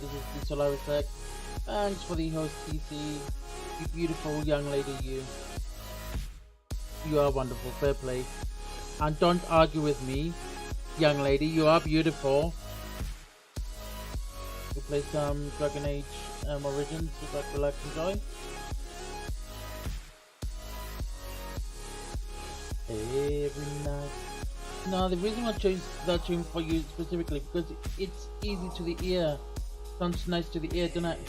This is the Solaris X. Thanks for the host, TC. You beautiful young lady, you. You are wonderful. Fair play. And don't argue with me, young lady. You are beautiful. We play some Dragon Age Origins. Sit back, relax, enjoy. Every night. No, the reason I chose that tune for you specifically because it's easy to the ear. Sounds nice to the ear, doesn't it?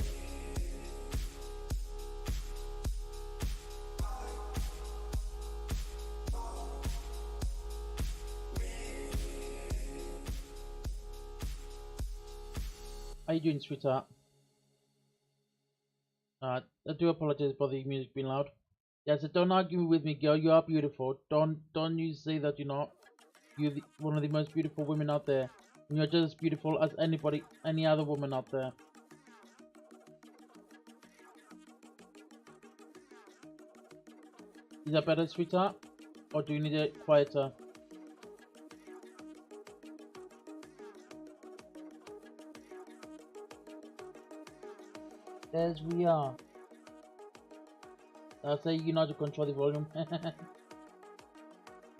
How you doing, sweetheart? I do apologize for the music being loud. Yeah, so don't argue with me, girl. You are beautiful. Don't you say that you're not. You're one of the most beautiful women out there. And you're just as beautiful as any other woman out there. Is that better, sweetheart? Or do you need it quieter? As we are. I say you know how to control the volume.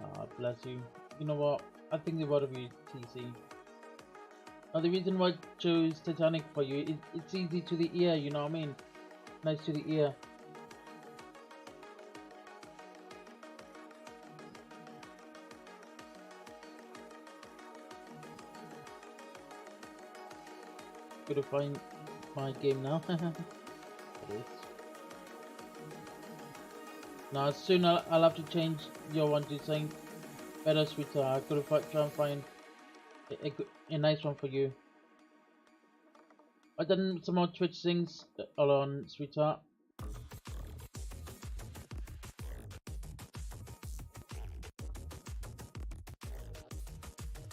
Ah, bless you. You know what? I think the word of you, TC. Now the reason why I chose Titanic for you is it's easy to the ear, you know what I mean? Nice to the ear. Gotta find my game now. It is. Now soon I'll have to change your one to saying better sweetheart. I gotta try and find a nice one for you. I've done some more Twitch things all on sweetheart.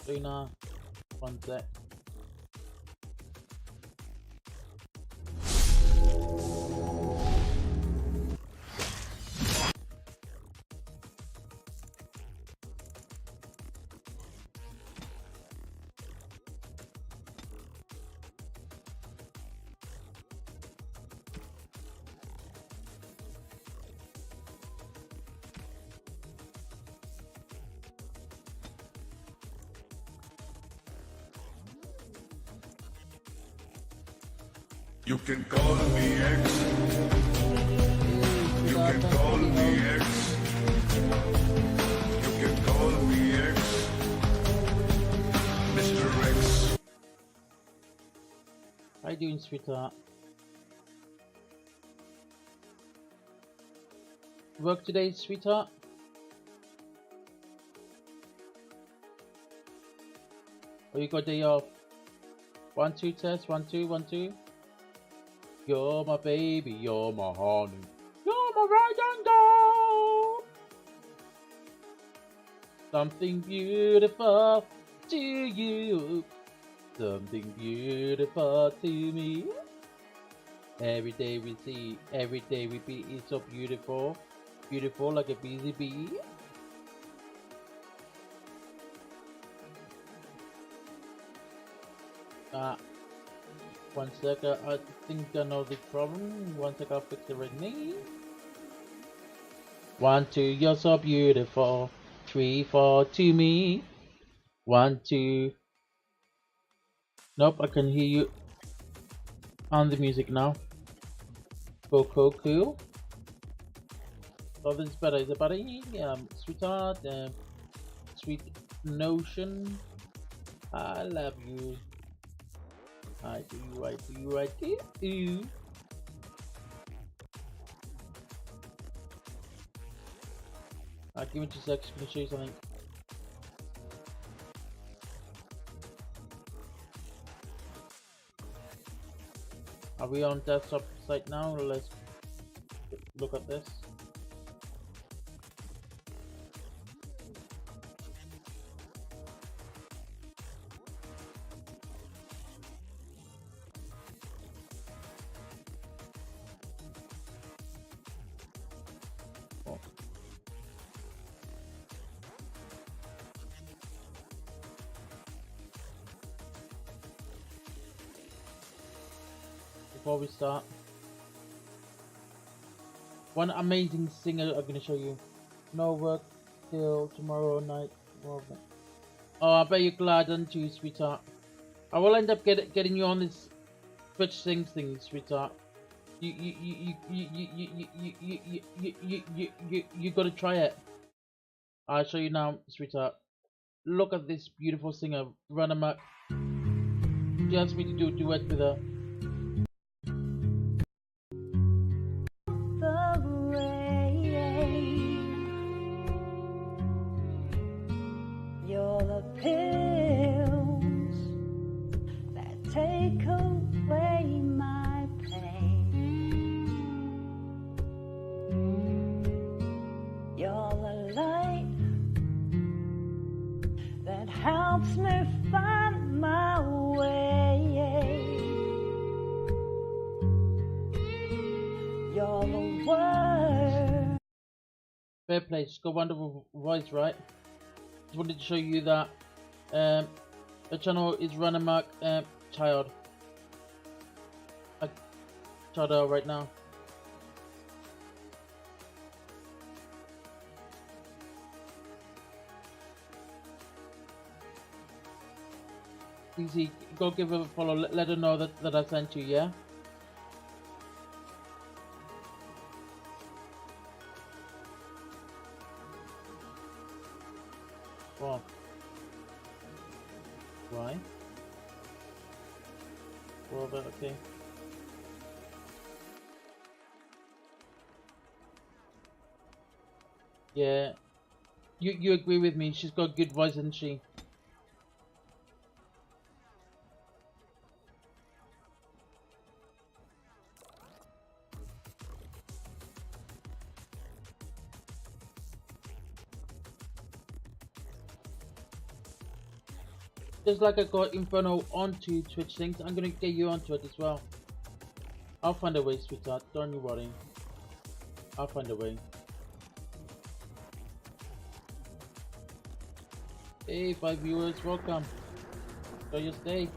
Luna, one sec. You can call me X. You can call me X. You can call me X. Mr. X. How you doing, sweetheart? Work today, sweetheart? Or you got day off? 1 2 test, 1 2 1 2. You're my baby, you're my honey, you're my right and go. Something beautiful to you, something beautiful to me. Every day we see, every day we be, it's so beautiful, beautiful like a busy bee. One sec, I think I know the problem. One sec, I'll fix it right now. 1 2, you're so beautiful. 3 4 to me. 1 2. Nope, I can hear you on the music now. Cool. Oh, this is better. Is it better? Sweetheart, sweet notion. I love you. I do. Give me 2 seconds. Let me show you something. Are we on desktop site now? Let's look at this. before we start. One amazing singer I'm gonna show you. No work till tomorrow night. Oh, I bet you're glad, aren't you, sweetheart? I will end up getting you on this Twitch Sings thing, sweetheart. You gotta try it. I'll show you now, sweetheart. Look at this beautiful singer, Run Amok. She asked me to do a duet with her. You're the pills that take away my pain. You're the light that helps me find my way. You're the word. Fair play, she's got a wonderful voice, right? Just wanted to show you that the channel is Run Amok Child. I shout out right now. Easy, go give her a follow. Let her know that I sent you. Yeah. Wow. Why? Well, but okay. Yeah. You agree with me? She's got good voice, isn't she? Just like I got Inferno onto Twitch things, I'm gonna get you onto it as well. I'll find a way, sweetheart. Don't you worry. I'll find a way. Hey, 5 viewers, welcome. Enjoy your stay.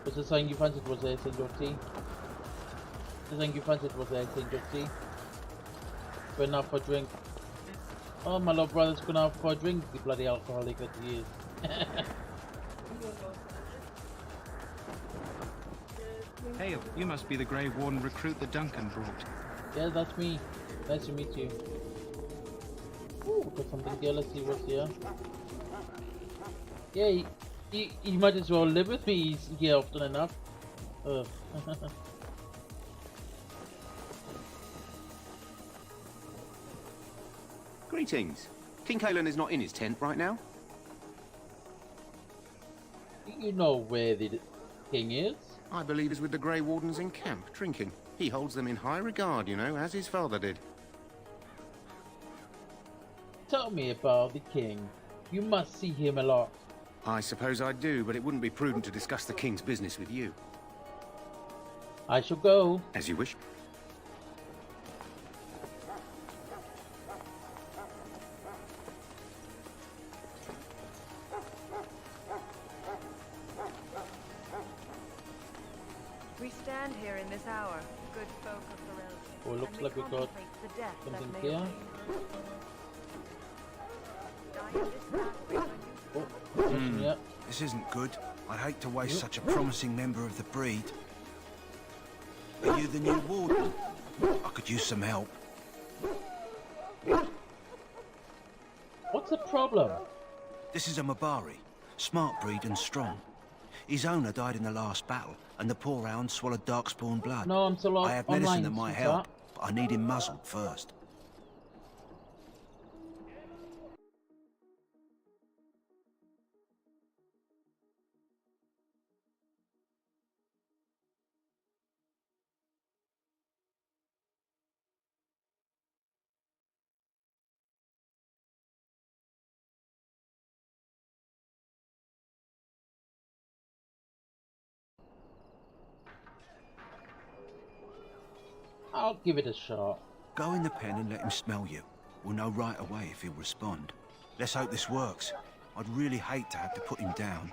Was the saying you fancied was there, St. George T? The saying you fancied was there, St. George T? Going out for a drink. Oh, my little brother's going out for a drink, the bloody alcoholic that he is. Hey, you must be the Grey Warden recruit that Duncan brought. Yeah, that's me. Nice to meet you. Ooh, got something here. Let's see what's here. Yeah, he might as well live with me. He's here often enough. Greetings. King Kalen is not in his tent right now. You know where the king is? I believe he's with the Grey Wardens in camp, drinking. He holds them in high regard, you know, as his father did. Tell me about the king. You must see him a lot. I suppose I do, but it wouldn't be prudent to discuss the king's business with you. I shall go. As you wish. We stand here in this hour, good folk of Ferelden. Oh, looks like we got something here. Oh, yeah. This isn't good. I'd hate to waste such a promising member of the breed. Are you the new warden? I could use some help. What's the problem? This is a Mabari. Smart breed and strong. His owner died in the last battle, and the poor hound swallowed darkspawn blood. No, I'm still I have medicine online, that might sweetheart. help, but I need him muzzled first. I'll give it a shot. Go in the pen and let him smell you. We'll know right away if he'll respond. Let's hope this works. I'd really hate to have to put him down.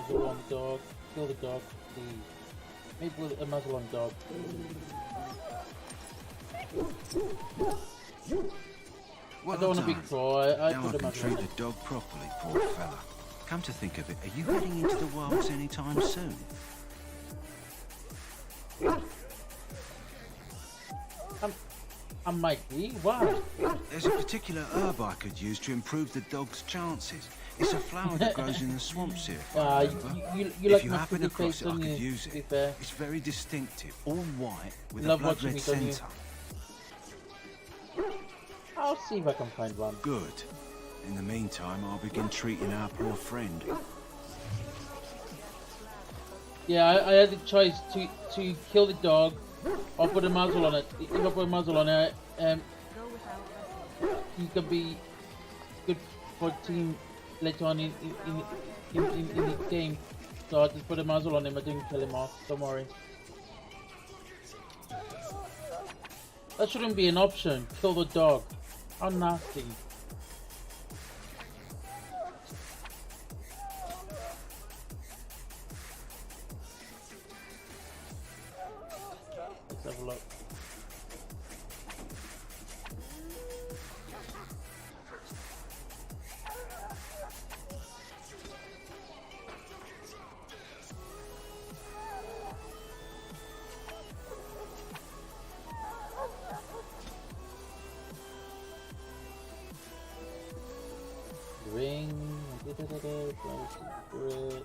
muzzle on the dog. Kill the dog, please. Maybe with a muzzle on the dog. Well I don't want to be done. cruel. I Now I put a can muzzle treat on the it. dog properly, poor fella. Come to think of it, are you heading into the wilds anytime soon? I might be. Why? There's a particular herb I could use to improve the dog's chances. It's a flower that grows in the swamps here, if I remember. You If like you my happen pretty across face, it, I don't could you? use To be it. fair. It's very distinctive, all white with a Love blood watching red me, don't you? centre. I'll see if I can find one. Good. In the meantime, I'll begin treating our poor friend. Yeah, I had the choice to kill the dog or put a muzzle on it. If I put a muzzle on it, he could be good for a team later on in the game. So I just put a muzzle on him. I didn't kill him off. Don't worry. That shouldn't be an option. Kill the dog. How nasty. Let's have a look. Ring. Secret.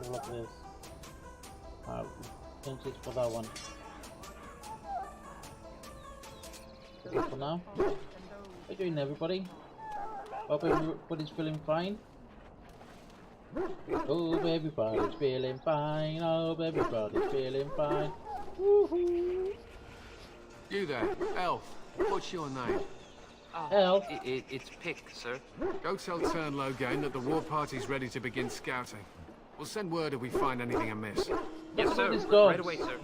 Look at this. Change this for that one. Okay, for now. How you doing, everybody? Hope everybody's feeling fine. Hope everybody's feeling fine. Hope everybody's feeling fine. Woohoo! You there, elf. What's your name? Elf. It's Pick, sir. Go tell Turnlow Game that the war party's ready to begin scouting. We'll send word if we find anything amiss. Yes, Look at sir. these dogs. Right away, sir.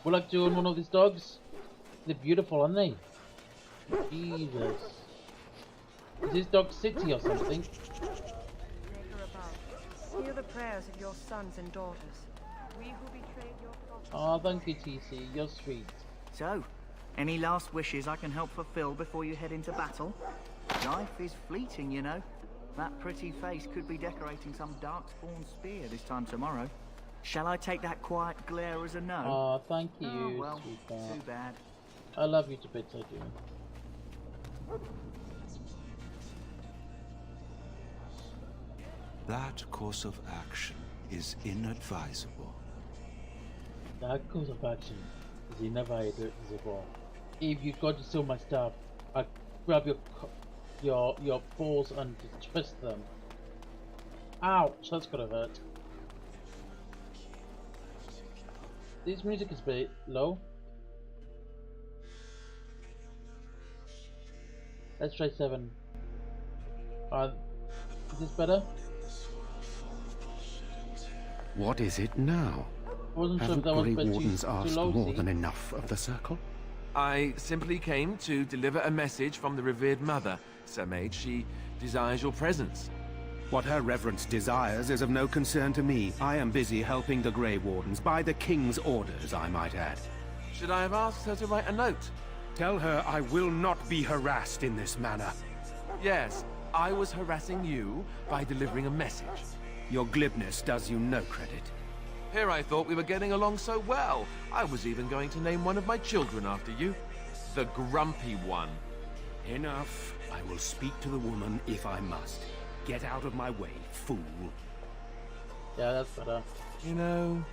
Would like to own one of these dogs? They're beautiful, aren't they? Jesus. Is this dog city or something? Maker above, hear the prayers of your sons and daughters. We who betrayed your prophet. Oh, thank you, TC. You're sweet. So, any last wishes I can help fulfill before you head into battle? Life is fleeting, you know. That pretty face could be decorating some darkspawn spear this time tomorrow. Shall I take that quiet glare as a no? Oh, thank you, Oh, well, sweetheart. too bad. I love you to bits, I do. That course of action is inadvisable. That course of action is inevitable. If you got to steal my stuff, I grab your balls and twist them. Ouch, that's gotta hurt. This music is a bit low. Let's try 7. Is this better? What is it now? I wasn't sure if Haven't that was Grey a bit Wardens too asked low. more See? than enough of the circle? I simply came to deliver a message from the revered mother, Sir Mage. She desires your presence. What her reverence desires is of no concern to me. I am busy helping the Grey Wardens, by the King's orders, I might add. Should I have asked her to write a note? Tell her I will not be harassed in this manner. Yes, I was harassing you by delivering a message. Your glibness does you no credit. Here I thought we were getting along so well. I was even going to name one of my children after you. The Grumpy One. Enough. I will speak to the woman if I must. Get out of my way, fool. Yeah, that's better. You know,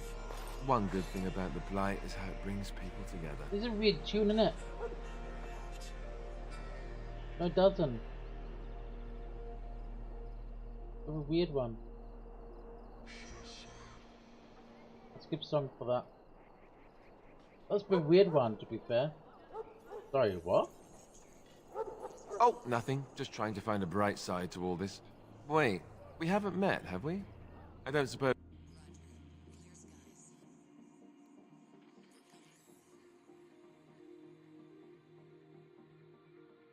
one good thing about the Blight is how it brings people together. This is a weird tune, isn't it? No, it doesn't. It's a weird one. Skip song for that. That's a weird one, to be fair. Sorry, what? Oh, nothing. Just trying to find a bright side to all this. Wait, we haven't met, have we? I don't suppose...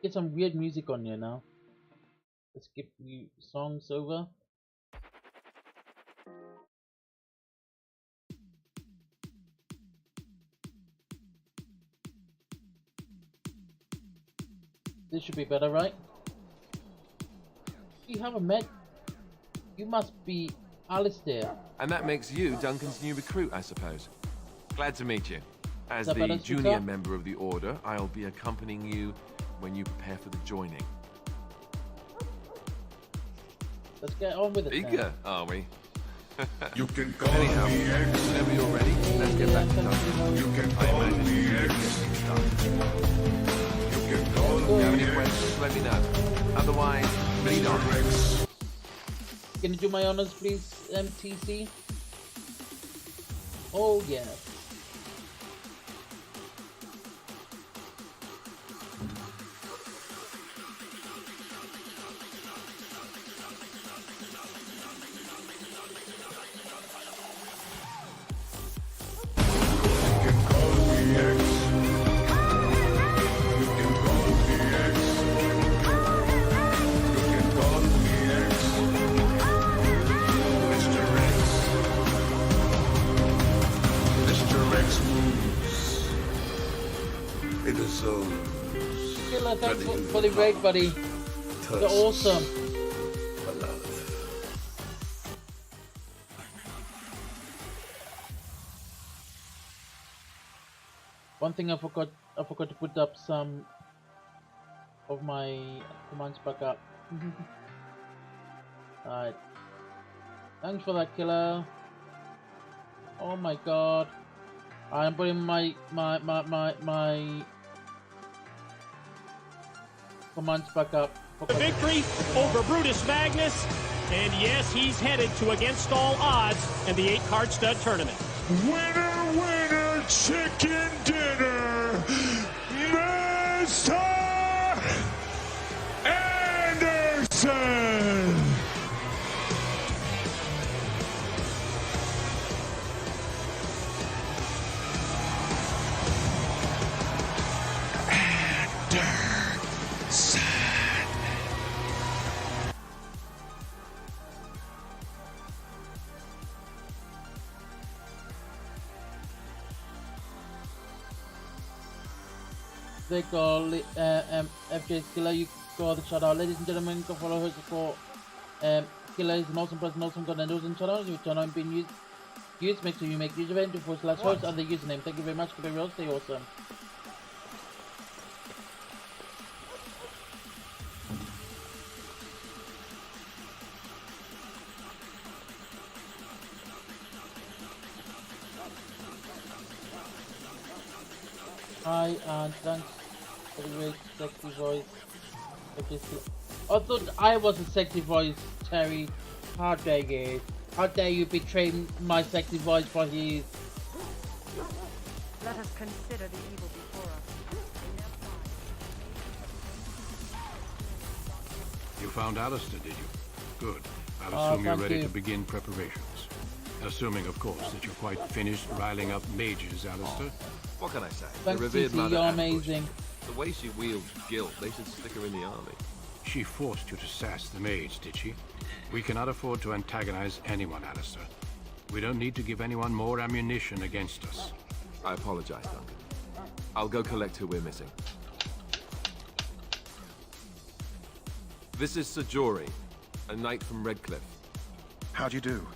Get some weird music on here now. Let's skip you songs over. This should be better, right? You haven't met. You must be Alistair. And that makes you Duncan's new recruit, I suppose. Glad to meet you. As Is that the better, junior Suka? member of the Order, I'll be accompanying you when you prepare for the joining. Let's get on with it. Eager, are we? You can call Anyhow, me X. whenever you're ready, let's get back to Duncan. You can I call imagine me you X. You can call If you have me any X. questions, let me know. Otherwise, lead on. Mr. X. Can you do my honors, please, MTC? Oh, yes. You can call me X. You can call me X. You can call me X. Mr. X. Mr. X moves in the zone. Killer, thanks for the raid, buddy. You're awesome. One thing I forgot to put up some of my commands back up. Alright. Thanks for that, Killer. Oh my god. I'm putting my commands back up. The victory over Brutus Magnus, and yes, he's headed to Against All Odds in the 8-card stud tournament. Winner, winner, chicken dinner, Mr. Anderson. They go FJ Killer, you go the shout out. Ladies and gentlemen, go follow her support. Killer is an awesome person, awesome content, awesome channel. Your channel being used, make sure you make use of it, /host and the username. Thank you very much, keep it real, stay awesome. Hi and thanks for the great sexy voice. I thought I was a sexy voice, Terry. How dare you? How dare you betray my sexy voice for his? Let us consider the evil before us. You found Alistair, did you? Good. I'll assume you're thank ready you. to begin preparations. Assuming, of course, that you're quite finished riling up mages, Alistair. What can I say? Thanks, the revered TC, mother you're ambushed. amazing. The way she wields guilt, they should stick her in the army. She forced you to sass the mage, did she? We cannot afford to antagonize anyone, Alistair. We don't need to give anyone more ammunition against us. I apologize, Duncan. I'll go collect who we're missing. This is Sir Jory, a knight from Redcliffe. How do you do?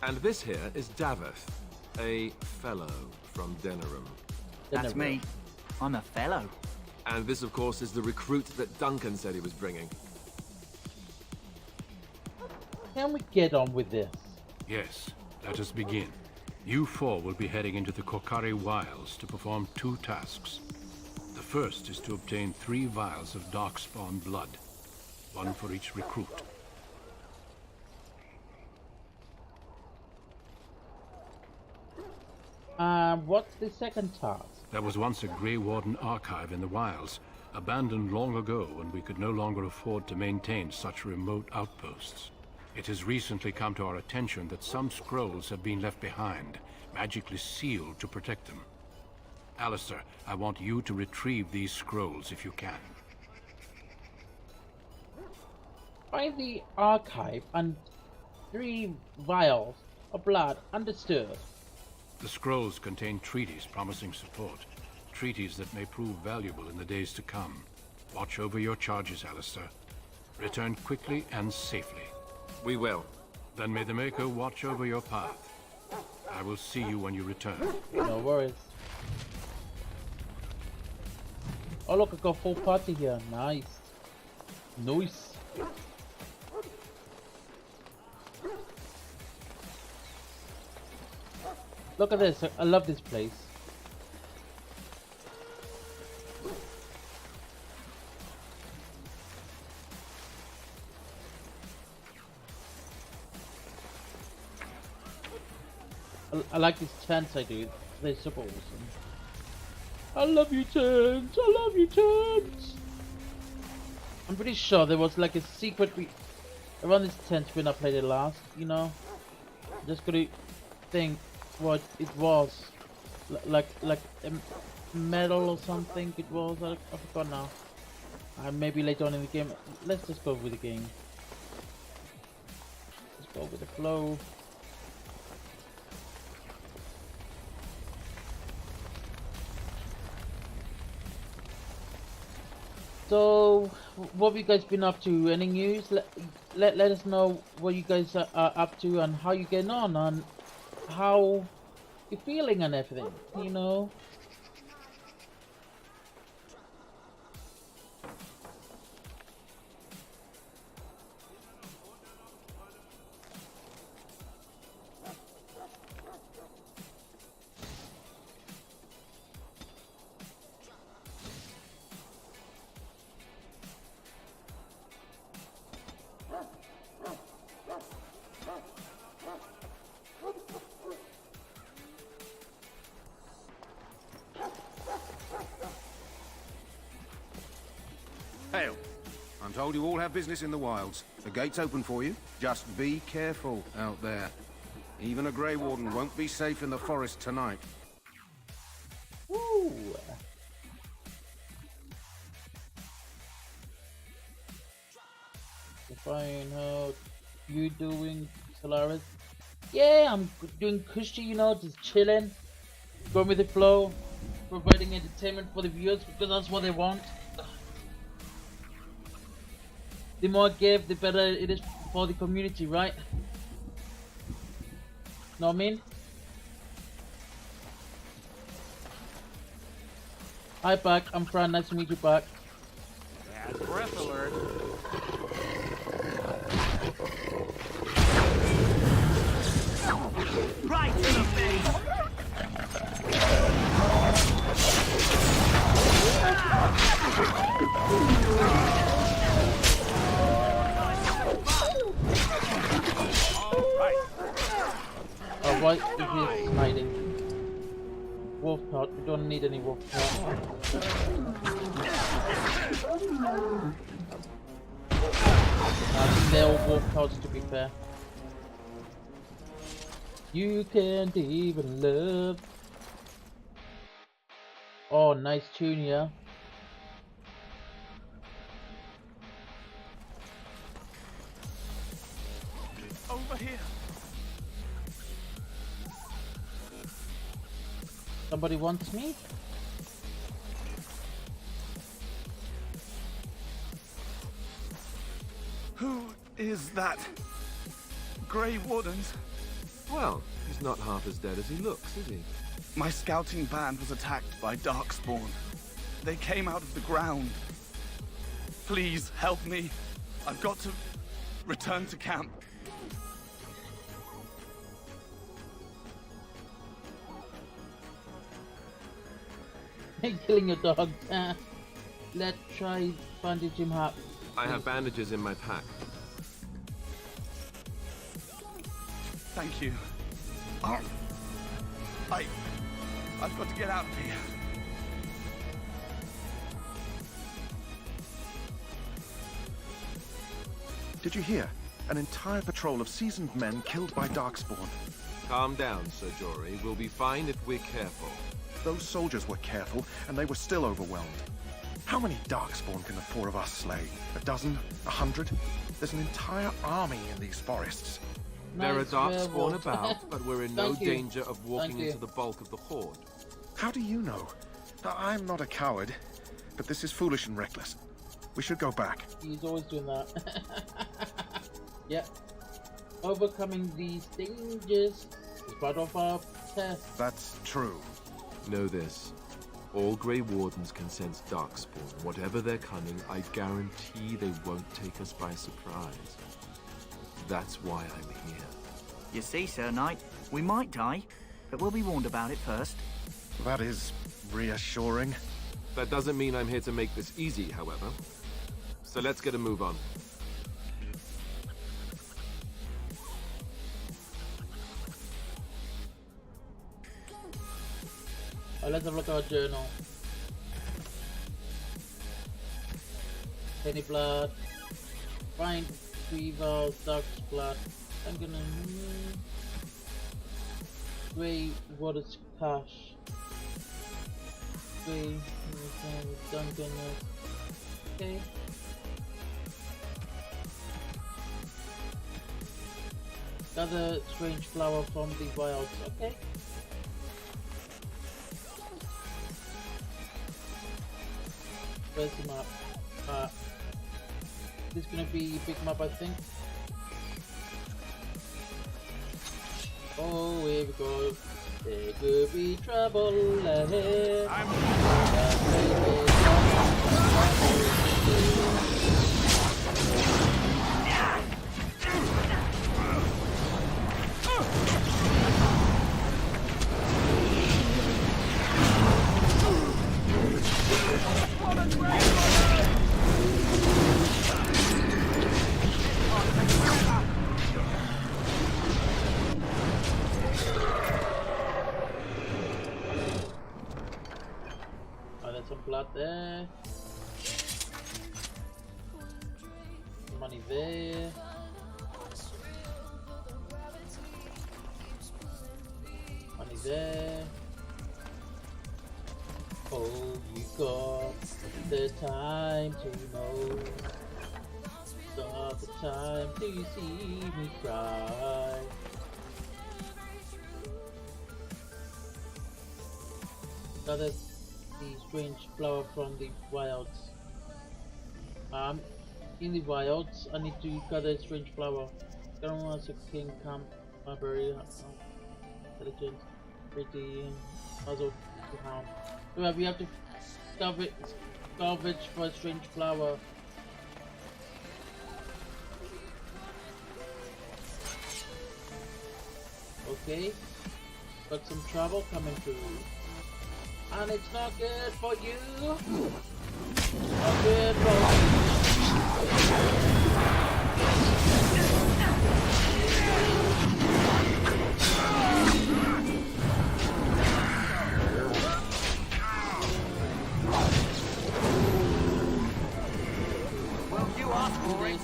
And this here is Daveth, a fellow from Denerim. That's me. I'm a fellow. And this, of course, is the recruit that Duncan said he was bringing. Can we get on with this? Yes, let us begin. You four will be heading into the Korcari Wilds to perform 2 tasks. The first is to obtain 3 vials of Darkspawn blood, 1 for each recruit. What's the second task? There was once a Grey Warden archive in the wilds, abandoned long ago when we could no longer afford to maintain such remote outposts. It has recently come to our attention that some scrolls have been left behind, magically sealed to protect them. Alistair, I want you to retrieve these scrolls if you can. Find the archive and 3 vials of blood. Understood. The scrolls contain treaties promising support. Treaties that may prove valuable in the days to come. Watch over your charges, Alistair. Return quickly and safely. We will. Then may the Maker watch over your path. I will see you when you return. No worries. Oh look, I got full party here. Nice. Nice. Look at this. I love this place. I like these tents I do. They're super awesome. I love you tents. I love you tents. I'm pretty sure there was like a secret around this tent when I played it last. You know, just gotta think what it was. Like a metal or something. It was. I forgot now. Maybe later on in the game. Let's just go with the game. Let's go with the flow. So, what have you guys been up to? Any news? Let us know what you guys are up to and how you getting on and how you're feeling and everything, you know? Hail. I'm told you all have business in the wilds. The gate's open for you. Just be careful out there. Even a Grey Warden won't be safe in the forest tonight. Woo! Fine, how you doing, Solaris? Yeah, I'm doing cushy, you know, just chilling, going with the flow, providing entertainment for the viewers because that's what they want. The more I give, the better it is for the community, right? Know what I mean? Hi, Buck. I'm Fran. Nice to meet you, Buck. Bad breath alert. Right to the face! Oh, why is he hiding? Wolf pot. We don't need any wolf pot. I think they're all wolf pots, to be fair. You can't even love. Oh, nice tune, yeah. Over here. Somebody wants me? Who is that? Grey Wardens? Well, he's not half as dead as he looks, is he? My scouting band was attacked by Darkspawn. They came out of the ground. Please help me. I've got to return to camp. Killing a dog. Let's try bandage him up. I have bandages in my pack. Thank you. I've got to get out of here. Did you hear? An entire patrol of seasoned men killed by Darkspawn. Calm down, Sir Jory. We'll be fine if we're careful. Those soldiers were careful, and they were still overwhelmed. How many Darkspawn can the four of us slay? A dozen? 100? There's an entire army in these forests. There are Nice Darkspawn werewolf. about, but we're in no Thank you. danger of walking Thank you. into the bulk of the horde. How do you know? I'm not a coward, but this is foolish and reckless. We should go back. He's always doing that. Yep. Overcoming these dangers is part of our test. That's true. Know this. All Grey Wardens can sense Darkspawn. Whatever their cunning, I guarantee they won't take us by surprise. That's why I'm here. You see, Sir Knight, we might die, but we'll be warned about it first. That is reassuring. That doesn't mean I'm here to make this easy, however. So let's get a move on. Let's have a look at our journal. Penny blood. Find 3 vials, dark blood. I'm gonna Grey Waters cash. Grey Duncan. Okay. Gather strange flower from the wilds. Okay. Where's the map? This is gonna be a big map, I think. Oh, here we go. There could be trouble ahead. Some blood there. Money there. Money there. Oh, you got the time to know. Got the time to see me cry. Got the strange flower from the wilds. In the wilds, I need to gather a strange flower. Don't want to king camp, library, intelligence, pretty, puzzle, hound. Well, we have to salvage for a strange flower. Okay, got some trouble coming through. And it's not good for you. Not good for you. Well, you asked for it.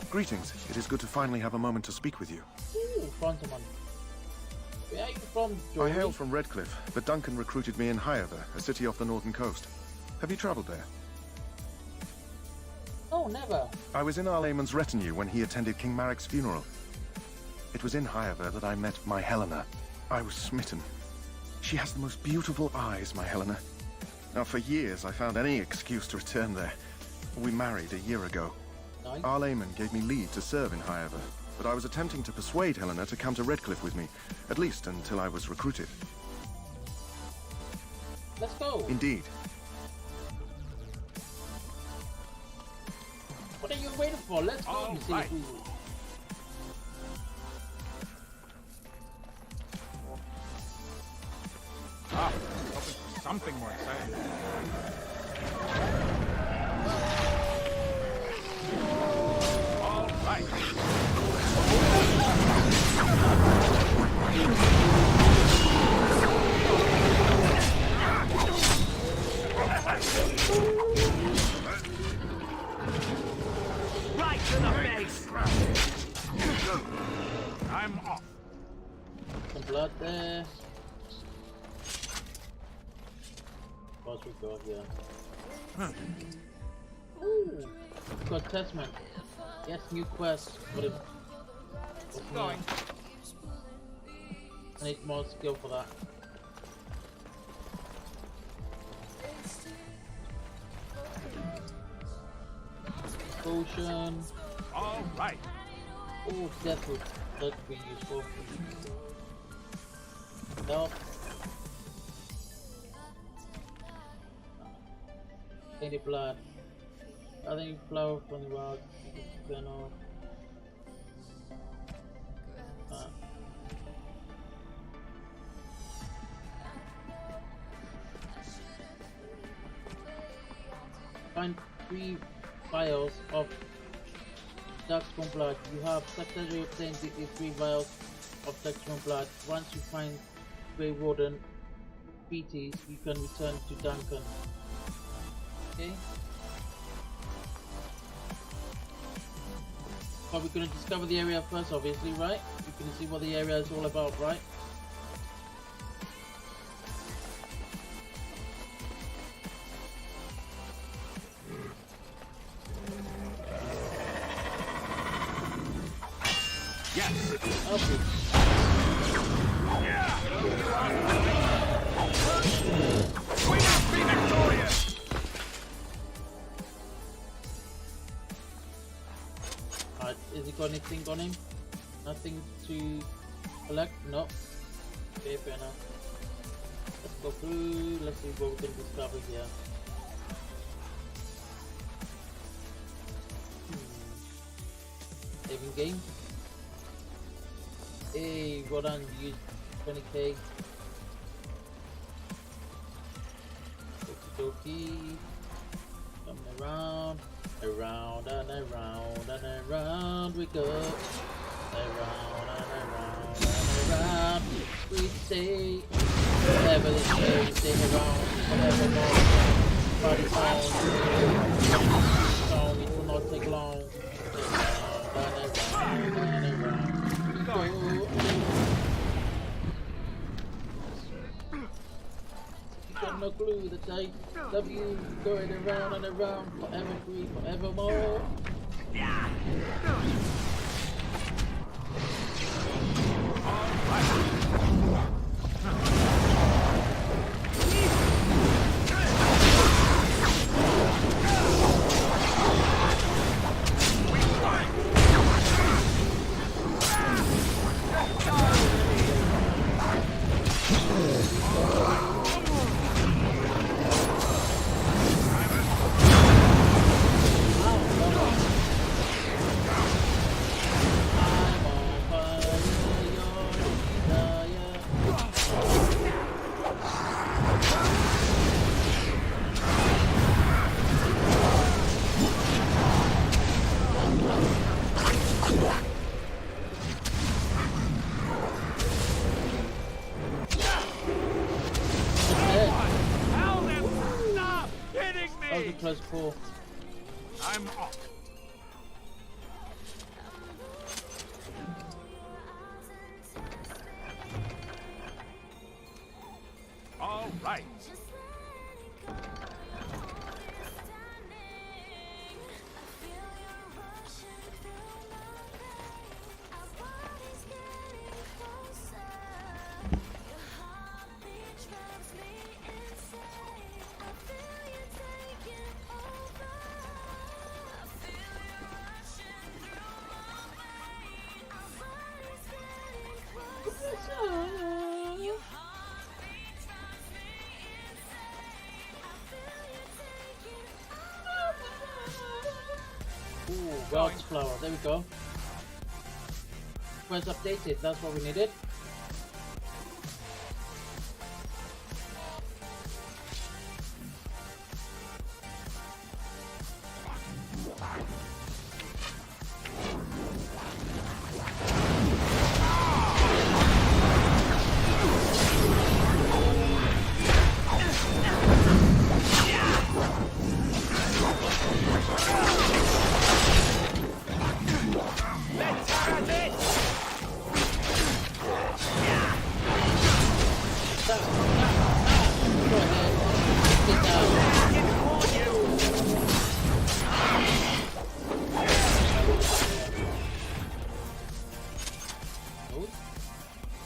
Greetings. It is good to finally have a moment to speak with you. Ooh, found someone. Where are you from, I hail from Redcliffe, but Duncan recruited me in Hyether, a city off the northern coast. Have you traveled there? Oh, never. I was in Arlayman's retinue when he attended King Maric's funeral. It was in Hyether that I met my Helena. I was smitten. She has the most beautiful eyes, my Helena. Now, for years, I found any excuse to return there. We married a year ago. Nice. Arlayman gave me leave to serve in Hyether, but I was attempting to persuade Helena to come to Redcliffe with me, at least until I was recruited. Let's go. Indeed. What are you waiting for? Let's go. You see right. who. Ah, hoping for something more exciting. All right. Right to the face. I'm off. Some blood there. What's we got here? Ooh, got Testament. Yes, new quest. What it? Going. I need more skill for that. Potion. All right. Oh, that would be useful. No. Any blood. I think flow from the wild. Find 3 vials of Darkspawn blood. You have successfully obtained the 3 vials of Darkspawn blood. Once you find Grey Warden BTs, you can return to Duncan. Okay. But we're going to discover the area first, obviously, right? We're going to see what the area is all about, right? Yes. Okay. We must be victorious. Is he got anything on him? Nothing to collect? No. Okay, fair enough. Let's go through. Let's see what we can discover here. Saving game. Hey, well done. You used 20k. Okie coming around and around we go. Around and around. We stay. Whatever they say, we stay around. Whatever more. Body song, it will not take long. Around and around we go. Got no clue that I love you, going around and around, forever free, forevermore. Yeah. Close call. I'm off. All right. God's flower, there we go. Quest updated, that's what we needed.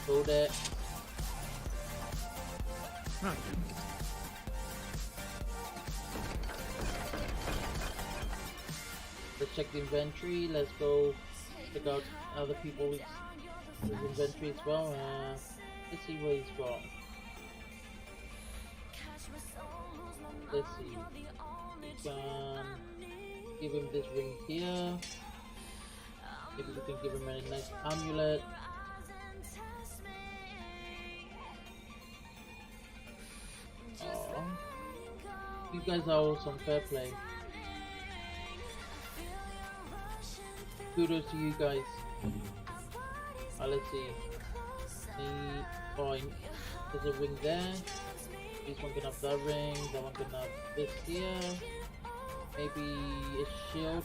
Go there. Right. Let's check the inventory. Let's go check out other people's inventory as well. Let's see what he's got. Let's see. We can give him this ring here. Maybe we can give him a nice amulet. Oh, you guys are awesome. Fair play. Kudos to you guys. Let's see. There's a ring there. This one can have that ring. That one can have this here. Maybe a shield.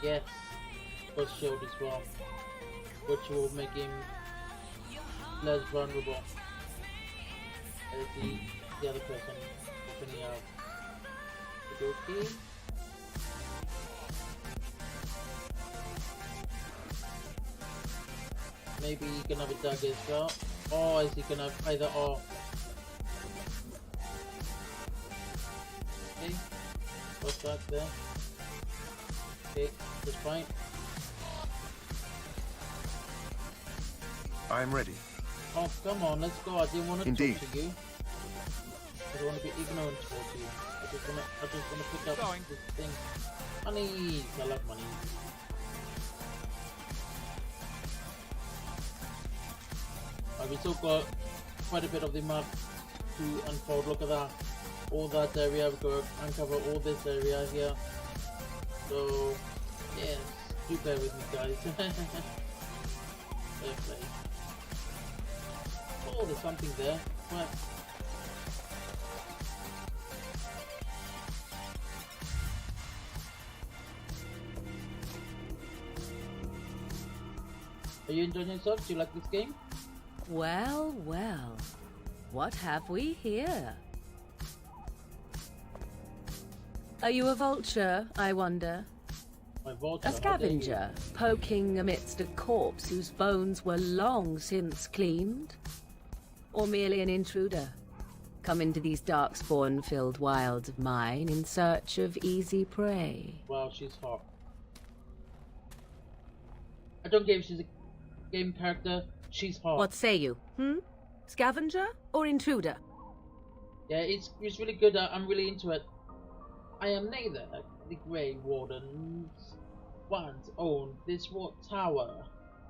Yes, got shield as well, which will make him less vulnerable. Let's see the other person opening up. Okay. Maybe he can have a dagger as well. Or is he can have either or? Okay. What's that there? Okay, that's fine. I'm ready. Oh, come on, let's go. I didn't want to Indeed. talk to you. I don't want to be ignorant towards you. I just want to pick up this thing. Money! I love money. We still got quite a bit of the map to unfold. Look at that. All that area. We've got to uncover all this area here. So, yes, do bear with me, guys. Fair play. Oh, there's something there. What? Are you enjoying yourself? Do you like this game? Well, well. What have we here? Are you a vulture, I wonder? My vulture? A scavenger, poking amidst a corpse whose bones were long since cleaned? Or merely an intruder, come into these darkspawn-filled wilds of mine in search of easy prey? Wow, she's hot. I don't care if she's a game character, she's hot. What say you, Scavenger or intruder? Yeah, it's really good. I'm really into it. I am neither. The Grey Wardens once owned this tower.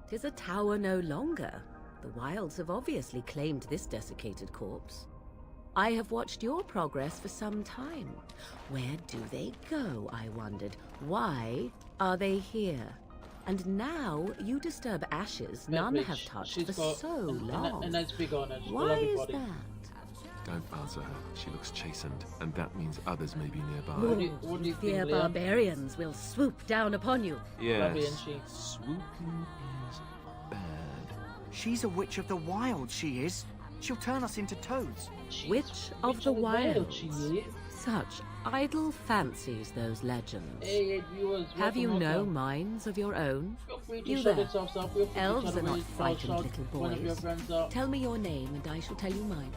'Tis a tower no longer. The wilds have obviously claimed this desiccated corpse. I have watched your progress for some time. Where do they go, I wondered? Why are they here? And now you disturb ashes none have touched for so long. And that's big on it. Why is that? Don't answer her. She looks chastened, and that means others may be nearby. What do you Fear think, Liam? barbarians will swoop down upon you. Yes, swooping is bad. She's a witch of the wild, she is. She'll turn us into toads. Witch of the wild. She is. Such idle fancies, those legends. Hey, viewers, Have you welcome, no welcome. minds of your own? Feel free to You shout there. yourselves out. Feel free to Elves shout are not away, frightened shout little one of your boys. friends out. Tell me your name and I shall tell you mine.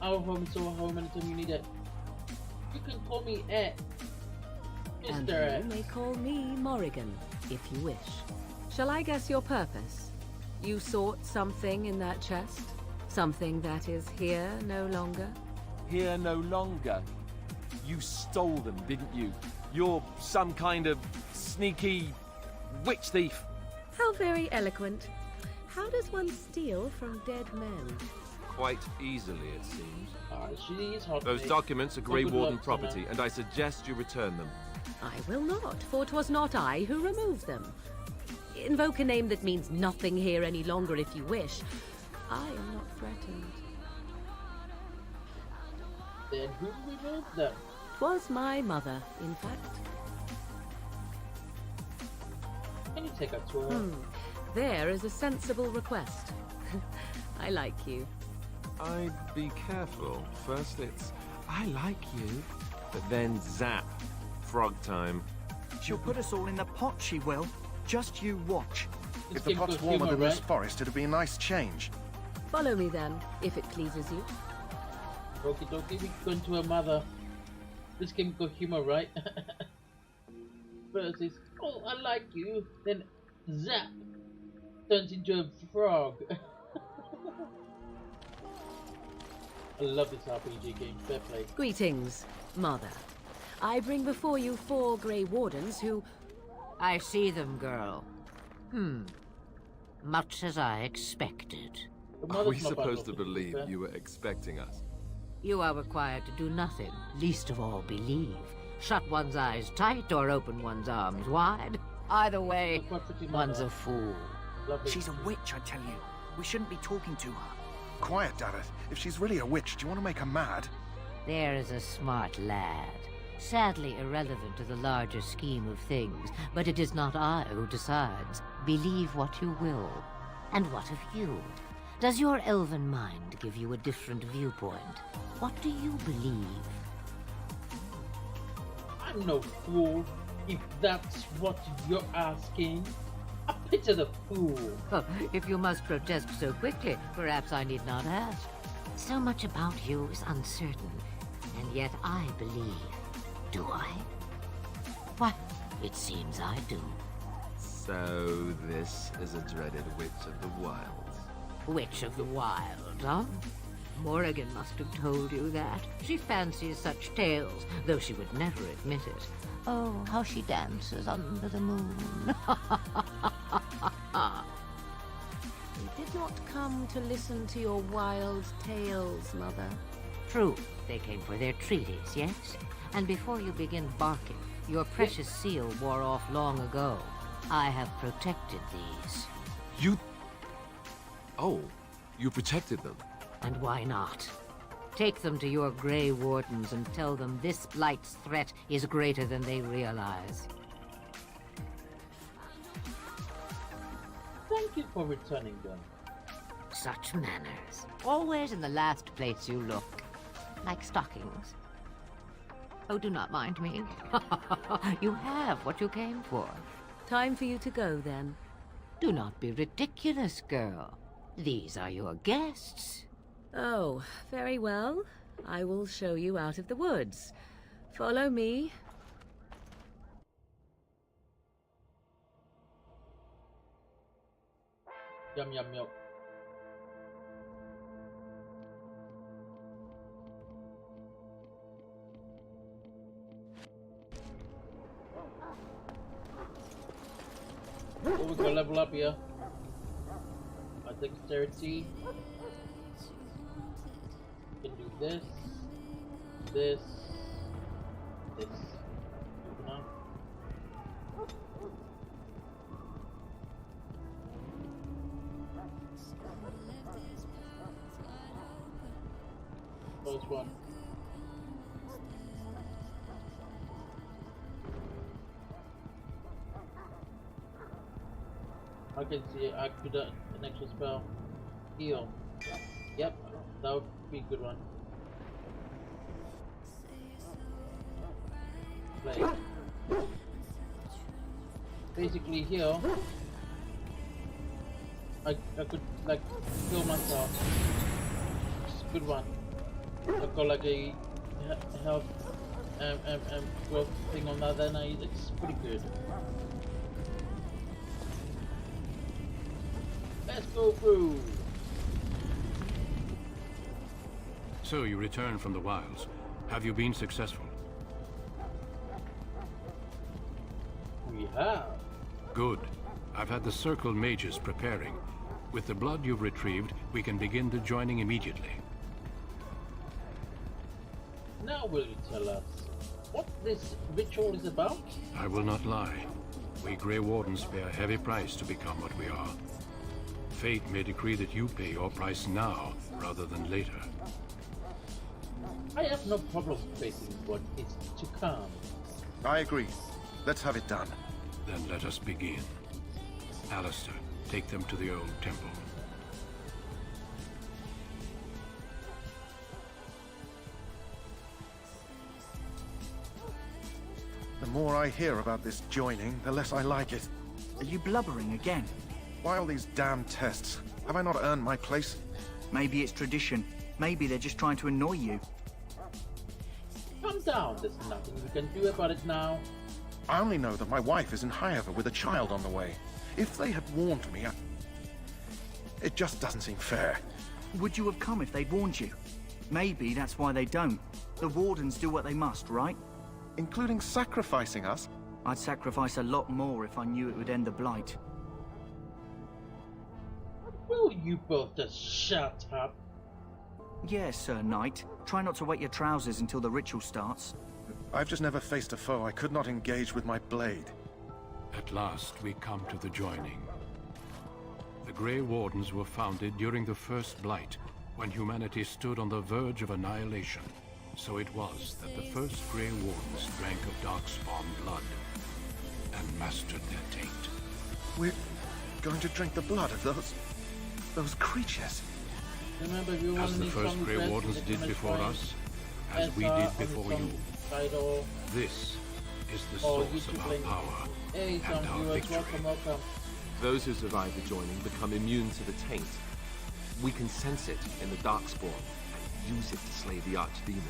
Our home is our home anytime you need it. You can call me Ed. And Mr. Ed. you may call me Morrigan, if you wish. Shall I guess your purpose? You sought something in that chest? Something that is here no longer? Here no longer. You stole them, didn't you? You're some kind of sneaky witch thief. How very eloquent. How does one steal from dead men? Quite easily, it seems. She is hot. Those mate. documents are So Grey good Warden luck, property, Senna. and I suggest you return them. I will not, for 'twas not I who removed them. Invoke a name that means nothing here any longer if you wish. I am not threatened. Then who removed them? 'Twas my mother, in fact. Can you take a tour? There is a sensible request. I like you. I'd be careful. First it's, I like you, but then zap. Frog time. She'll put us all in the pot, she will. Just you watch. If the pot's warmer than this forest, it'd be a nice change. Follow me then, if it pleases you. Okie dokie, we're going to her mother. This game got humor, right? First is, oh, I like you. Then, zap, turns into a frog. I love this RPG game. Fair play. Greetings, Mother. I bring before you 4 Grey Wardens who... I see them, girl. Much as I expected. Are we supposed to believe you were expecting us? You are required to do nothing, least of all believe. Shut one's eyes tight or open one's arms wide. Either way, one's a fool. She's a witch, I tell you. We shouldn't be talking to her. Quiet, Dareth. If she's really a witch, do you want to make her mad? There is a smart lad. Sadly irrelevant to the larger scheme of things, but it is not I who decides. Believe what you will. And what of you? Does your elven mind give you a different viewpoint? What do you believe? I'm no fool, if that's what you're asking. I picture the fool. Oh, if you must protest so quickly, perhaps I need not ask. So much about you is uncertain, and yet I believe. Do I? Why, it seems I do. So this is a dreaded Witch of the Wilds. Witch of the Wild, huh? Morrigan must have told you that. She fancies such tales, though she would never admit it. Oh, how she dances under the moon. We did not come to listen to your wild tales, Mother. True, they came for their treaties, yes? And before you begin barking, your precious seal wore off long ago. I have protected these. You... Oh, you protected them? And why not? Take them to your Grey Wardens and tell them this Blight's threat is greater than they realize. Thank you for returning them. Such manners. Always in the last place you look. Like stockings. Oh, do not mind me. You have what you came for. Time for you to go, then. Do not be ridiculous, girl. These are your guests. Oh, very well. I will show you out of the woods. Follow me. Yum, yum, yum. Oh, we go level up here. Our dexterity. We can do this, this, this. Open up. First one. I can see I could an extra spell. Heal. Yep, that would be a good one. Play. Basically heal. I could like heal myself. It's a good one. I've got like a health growth thing on that, then it's pretty good. Let's go through. So you returned from the wilds. Have you been successful? We have. Good. I've had the Circle mages preparing. With the blood you've retrieved, we can begin the joining immediately. Now will you tell us what this ritual is about? I will not lie. We Grey Wardens pay a heavy price to become what we are. Fate may decree that you pay your price now, rather than later. I have no problem facing what is to come. I agree. Let's have it done. Then let us begin. Alistair, take them to the old temple. The more I hear about this joining, the less I like it. Are you blubbering again? Why all these damn tests? Have I not earned my place? Maybe it's tradition. Maybe they're just trying to annoy you. Calm down. There's nothing we can do about it now. I only know that my wife is in Highover with a child on the way. If they had warned me, it just doesn't seem fair. Would you have come if they'd warned you? Maybe that's why they don't. The Wardens do what they must, right? Including sacrificing us? I'd sacrifice a lot more if I knew it would end the Blight. Will you both just shut up? Yes, Sir Knight. Try not to wet your trousers until the ritual starts. I've just never faced a foe I could not engage with my blade. At last, we come to the joining. The Grey Wardens were founded during the First Blight, when humanity stood on the verge of annihilation. So it was that the first Grey Wardens drank of Darkspawn blood and mastered their taint. We're going to drink the blood of those creatures. Remember, we as the first Grey Wardens did before us, as we did before you. This is the source of our power and our victory. Welcome. Those who survive the joining become immune to the taint. We can sense it in the Darkspawn and use it to slay the Archdemon.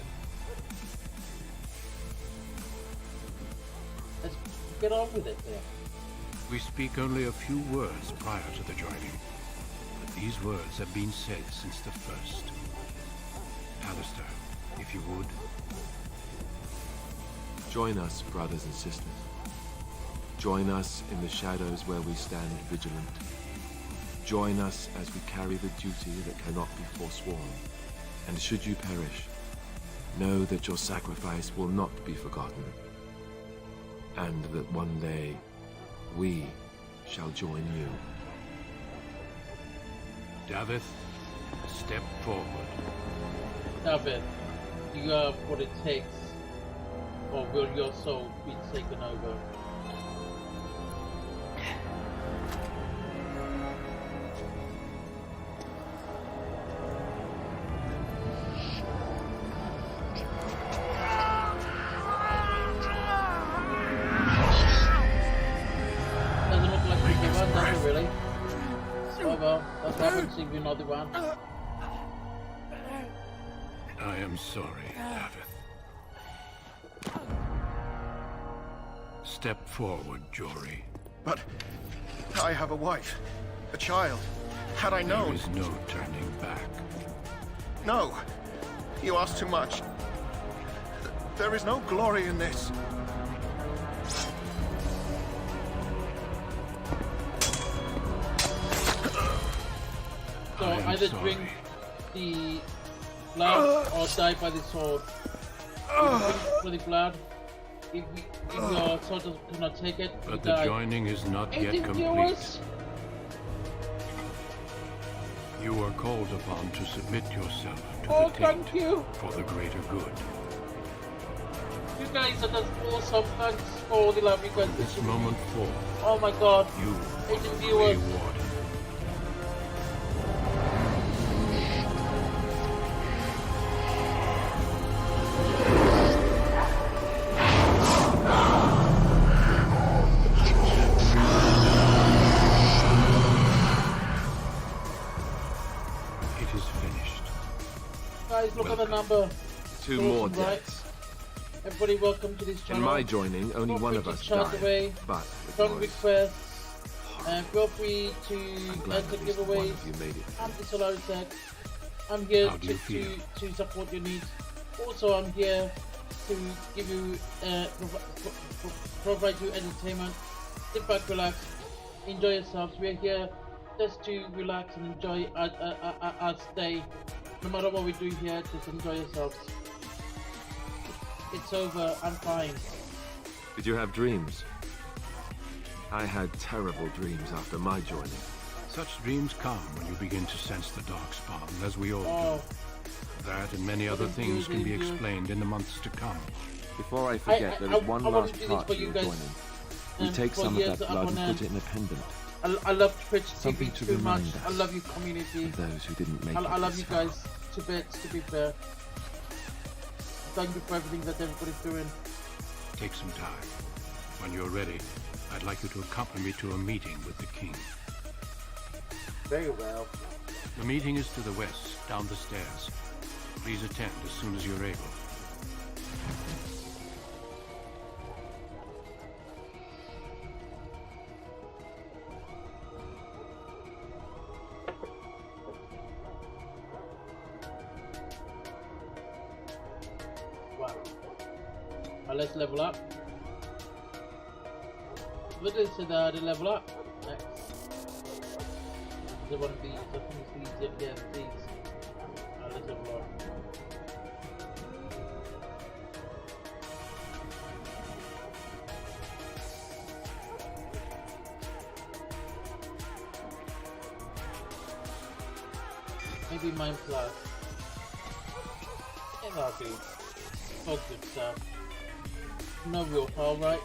Let's get on with it there. We speak only a few words prior to the joining, but these words have been said since the first. Alistair, if you would. Join us, brothers and sisters. Join us in the shadows where we stand vigilant. Join us as we carry the duty that cannot be forsworn. And should you perish, know that your sacrifice will not be forgotten. And that one day, we shall join you. Davith, step forward. Davith, do you have what it takes? Or will your soul be taken over? Doesn't look like we give up, does it really? Oh well, that's happened to you, another one. I am sorry, Davith. Step forward, Jory. But I have a wife, a child. Had I known... There is no turning back. No, you ask too much. There is no glory in this. So either drink the blood or die by the sword. For the blood, if your sword cannot take it, but the joining is not yet complete. You are called upon to submit yourself to the taint for the greater good. You guys are just awesome. Thanks for all the love you guys. This moment forth. Oh my god. You are the viewers. Look at the number. Two more deaths. Everybody, welcome to this channel. In my joining, only one of us died, away but from requests, and feel free to enter giveaways. I'm the Solaris. I'm here to support your needs. Also, I'm here to give you provide you entertainment. Sit back, relax, enjoy yourselves. We're here just to relax and enjoy our stay. No matter what we do here, just enjoy yourselves. It's over, I'm fine. Did you have dreams? I had terrible dreams after my joining. Such dreams come when you begin to sense the Darkspawn, as we all do. That and many other things can be explained in the months to come. Before I forget, there is one last part to your joining. We take some of that blood and put it in a pendant. I love Twitch Something TV to too much. remind us I love you, community. of those who didn't make it I love this you far. guys to bits, to be fair. Thank you for everything that everybody's doing. Take some time. When you're ready, I'd like you to accompany me to a meeting with the king. Very well. The meeting is to the west, down the stairs. Please attend as soon as you're able. Wow. Let's level up. What is it, the level up? Next. Is it one of these? I think it's these. Yeah, these. Let's level up. Maybe mine plus. Yeah, that'll do. Oh, good stuff. No real fall, right?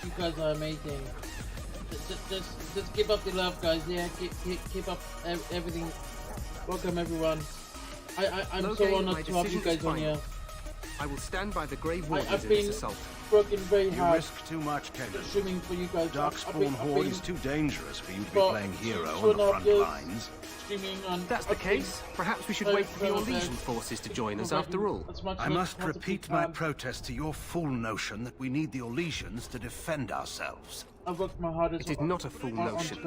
You guys are amazing. Just keep up the love, guys. Yeah, keep up everything. Welcome, everyone. I'm so honored to have you guys on here. I will stand by the Grey Wardens I've in been this assault. working very hard. You risk too much, Caleb. Streaming for you guys. Darkspawn Horde is too dangerous for you to be playing hero on the front lines. On That's the case. Perhaps we should wait for your Legion forces to join us after all. I must repeat my protest to your fool notion that we need the Orlesians to defend ourselves. I've worked my hardest. It is not a fool notion.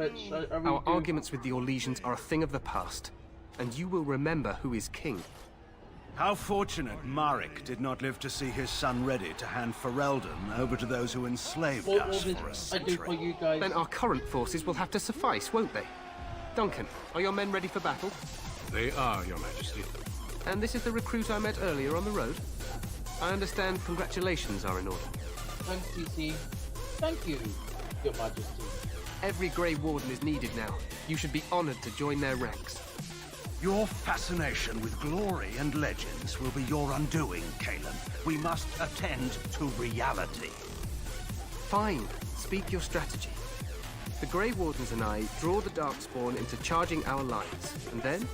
Our arguments with the Orlesians are a thing of the past, and you will remember who is king. How fortunate Marek did not live to see his son ready to hand Ferelden over to those who enslaved us for a century. Then our current forces will have to suffice, won't they? Duncan, are your men ready for battle? They are, Your Majesty. And this is the recruit I met earlier on the road? I understand congratulations are in order. Thanks, TC. Thank you, Your Majesty. Every Grey Warden is needed now. You should be honored to join their ranks. Your fascination with glory and legends will be your undoing, Caleb. We must attend to reality. Fine. Speak your strategy. The Grey Wardens and I draw the Darkspawn into charging our lines, and then?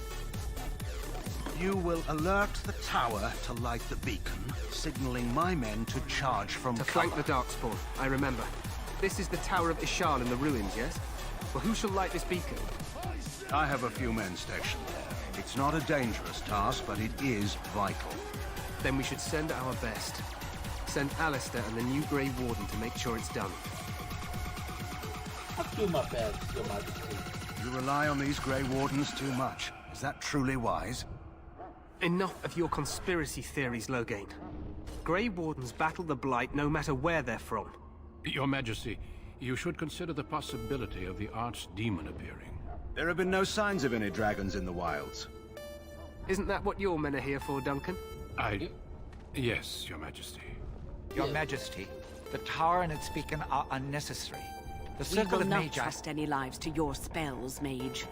You will alert the tower to light the beacon, signaling my men to charge from To cover. flank the Darkspawn, I remember. This is the Tower of Ishal in the ruins, yes? Well, who shall light this beacon? I have a few men stationed there. It's not a dangerous task, but it is vital. Then we should send our best. Send Alistair and the new Grey Warden to make sure it's done. I'll do my best, Your Majesty. You rely on these Grey Wardens too much. Is that truly wise? Enough of your conspiracy theories, Loghain. Grey Wardens battle the Blight no matter where they're from. Your Majesty, you should consider the possibility of the Archdemon appearing. There have been no signs of any dragons in the wilds. Isn't that what your men are here for, Duncan? Yes, Your Majesty. Your Majesty, the tower and its beacon are unnecessary. The We Circle will of not Magi... trust any lives to your spells, Mage.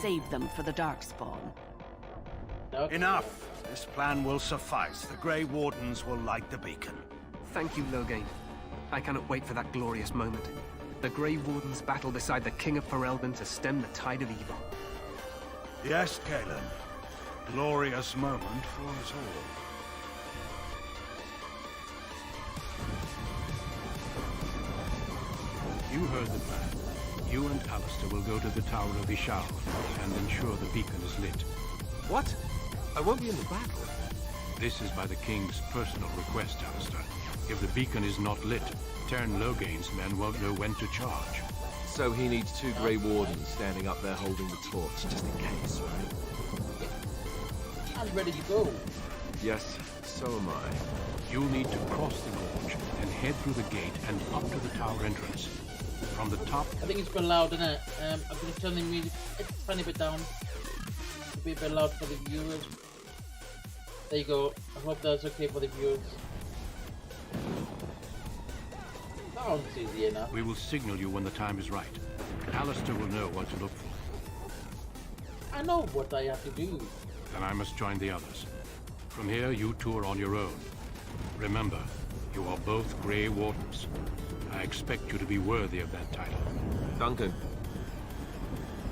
Save them for the Darkspawn. Enough! This plan will suffice. The Grey Wardens will light the beacon. Thank you, Loghain. I cannot wait for that glorious moment. The Grey Wardens battle beside the King of Ferelden to stem the tide of evil. Yes, Galen. Glorious moment for us all. You heard the plan. You and Alistair will go to the Tower of Ishal and ensure the beacon is lit. What? I won't be in the battle. This is by the King's personal request, Alistair. If the beacon is not lit, Tern Loghain's men won't know when to charge. So he needs two Grey Wardens standing up there holding the torch, just in case, right? I'm ready to go. Yes, so am I. You'll need to cross the gorge and head through the gate and up to the tower entrance. From the top... I think it's been loud, isn't it? I'm going to turn the music a tiny bit down. It'll be a bit loud for the viewers. There you go. I hope that's okay for the viewers. Sounds easy enough. We will signal you when the time is right. Alistair will know what to look for. I know what I have to do. Then I must join the others. From here, you two are on your own. Remember, You are both Grey Wardens. I expect you to be worthy of that title. Duncan,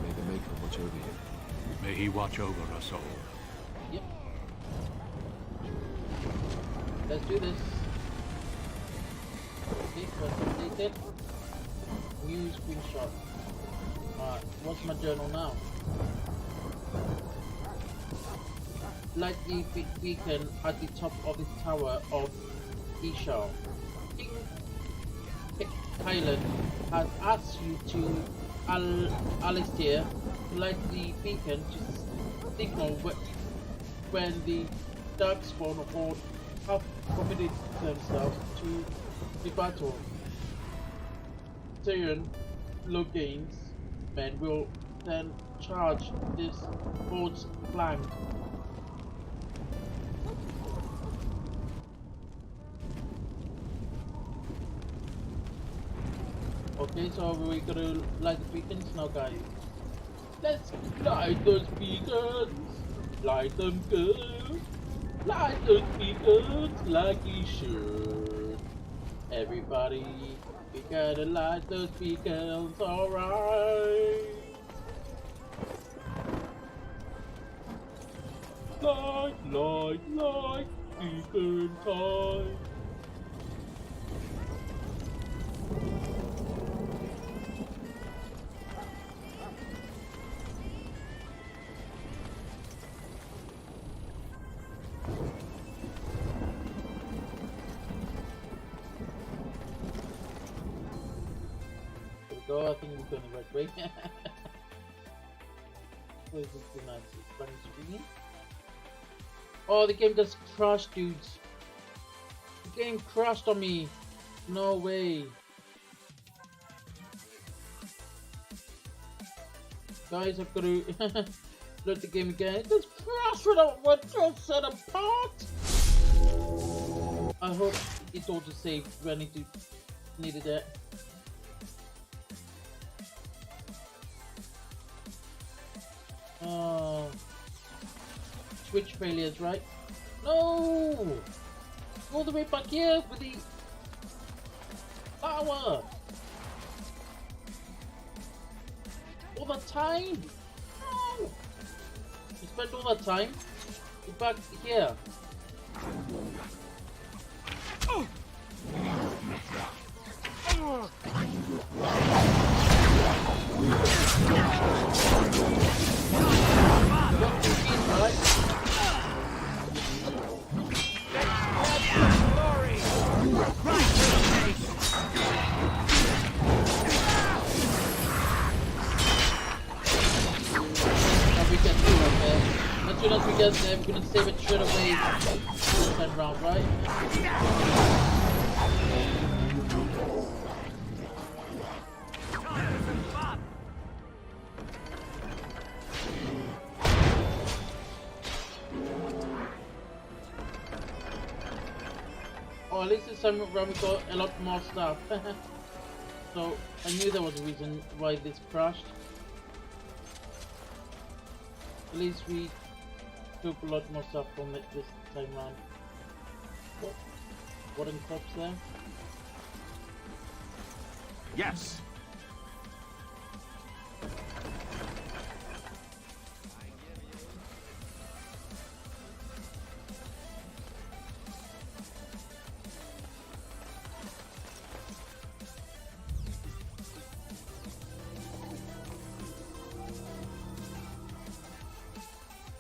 may the Maker watch over you. May he watch over us all. Yep. Let's do this. Okay, first updated. New screenshot. Alright, what's my journal now? Light the big beacon at the top of the tower of Ishal. King Hyland has asked you to Alistair to light the beacon to signal when the Darkspawn Horde have committed themselves to the battle. Tyrion Logain's men will then charge this Horde's flank. Okay, so we're gonna light the beacons now, guys. Let's light those beacons! Light them good! Light those beacons like you should! Everybody, we gotta light those beacons, alright! Light, light, light, beacon time! I think we're going the right way. Where's this nice running screen? Oh, the game just crashed, dudes. The game crashed on me. No way. Guys, I've got to load the game again. It just crashed without what just set apart. I hope it auto-saved when it needed it. Oh, switch failures, right? No! All the way back here with the power! All the time! No! You spent all that time? You're back here. Oh. As soon as we get there, we're gonna save it straight away this time round, right? Oh, at least this time around we got a lot more stuff. So I knew there was a reason why this crashed. At least we took a lot more stuff from it this time round. Oh, wooden corpse there. Yes.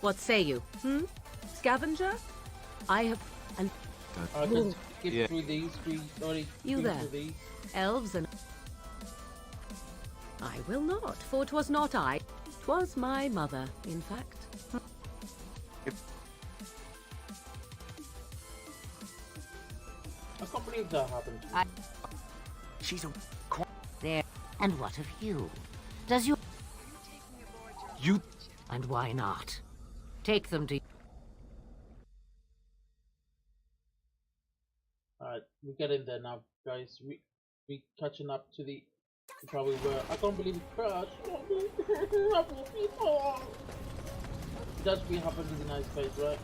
What say you? Scavenger? I have an. I can skip through these. We already You there? through these. Elves and. I will not, for 'twas not I. 'Twas my mother, in fact. I can't believe that happened. She's a. There. And what of you? Does you... You... And why not? Take them to... Alright, we're getting there now, guys. We catching up to the... Probably were. I can't believe it crashed. That's what happened to the nice face, right?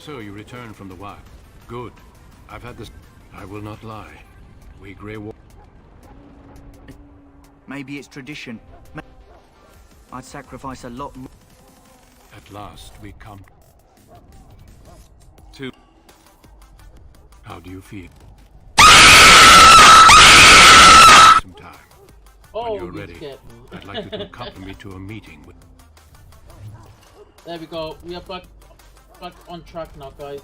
So you return from the wild. Good. I've had this. I will not lie. We Grey War. Maybe it's tradition. I'd sacrifice a lot more. At last, we come to. How do you feel? Some time. Oh, when you're ready, I'd like you to accompany me to a meeting with. There we go. We are back on track now, guys.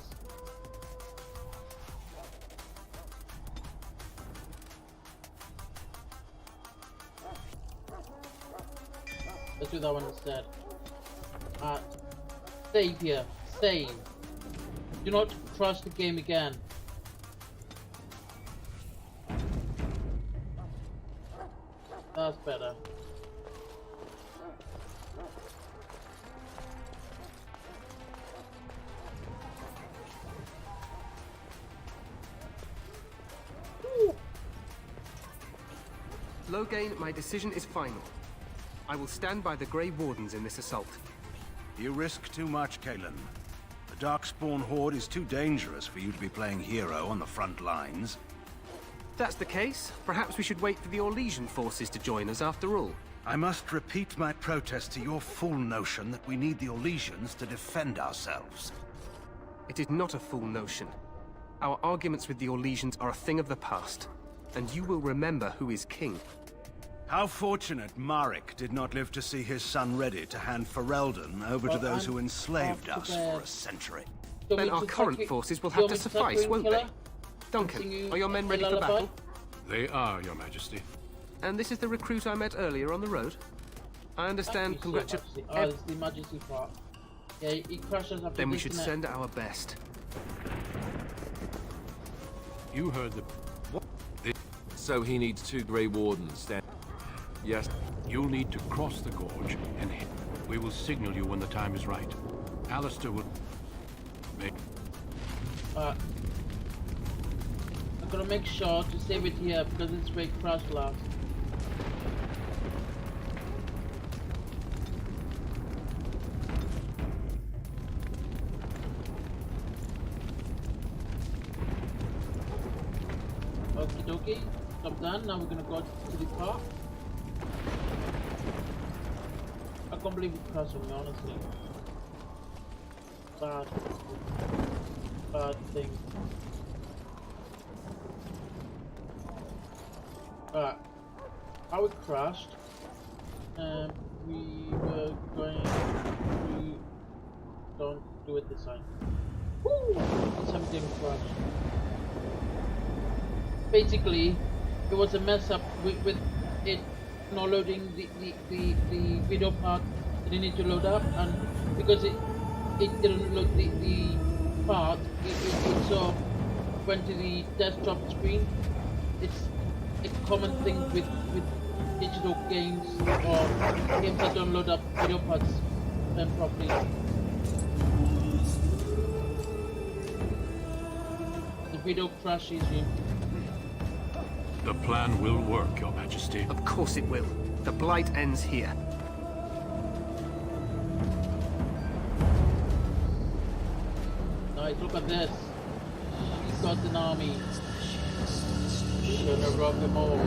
Let's do that one instead. Save here. Save. Do not crash the game again. That's better. Loghain, my decision is final. I will stand by the Grey Wardens in this assault. You risk too much, Cailan. The Darkspawn Horde is too dangerous for you to be playing hero on the front lines. If that's the case, perhaps we should wait for the Orlesian forces to join us after all. I must repeat my protest to your fool notion that we need the Orlesians to defend ourselves. It is not a fool notion. Our arguments with the Orlesians are a thing of the past, and you will remember who is king. How fortunate Marek did not live to see his son ready to hand Ferelden over to those who enslaved us for a century. Then our current forces will have to suffice, won't they? Duncan, are your men ready for battle? They are, Your Majesty. And this is the recruit I met earlier on the road? I understand, congratulations. Oh, it's the emergency part. Yeah, he crashes up. Then we should send our best. You heard the... What? So he needs 2 Grey Wardens, then? Yes. You'll need to cross the gorge and hit. We will signal you when the time is right. Alistair will... make... I'm gonna make sure to save it here because it's where it crashed last. Okie dokie, stop done. Now we're gonna go to the park. I can't believe it crashed on me, honestly. Bad thing. Alright, how it crashed, we were going to... Don't do it this time. Woo! Something crashed. Basically, it was a mess up with it not loading the video part. It didn't need to load up, and because it didn't load the part, it sort of went to the desktop screen. It's a common thing with digital games or games that don't load up video parts properly. The video crashes you. The plan will work, Your Majesty. Of course it will. The Blight ends here. Nice, look at this. He's got an army. Gonna rob them all.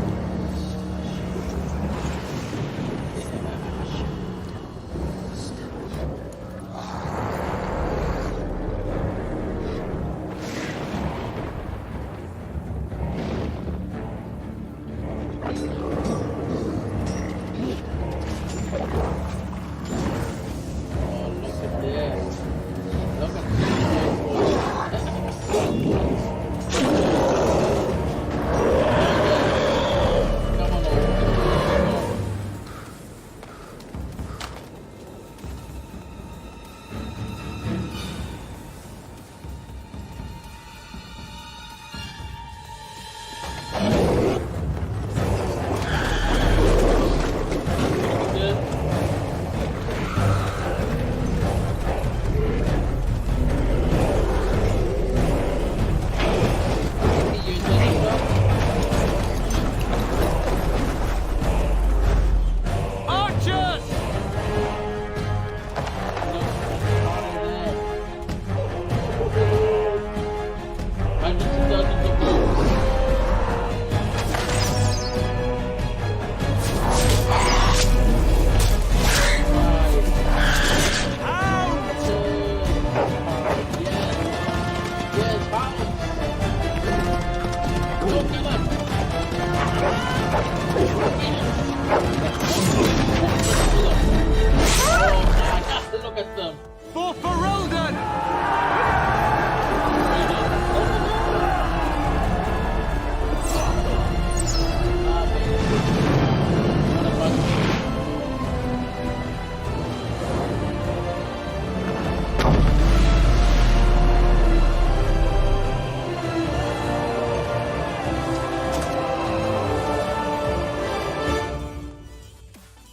For Ferelden!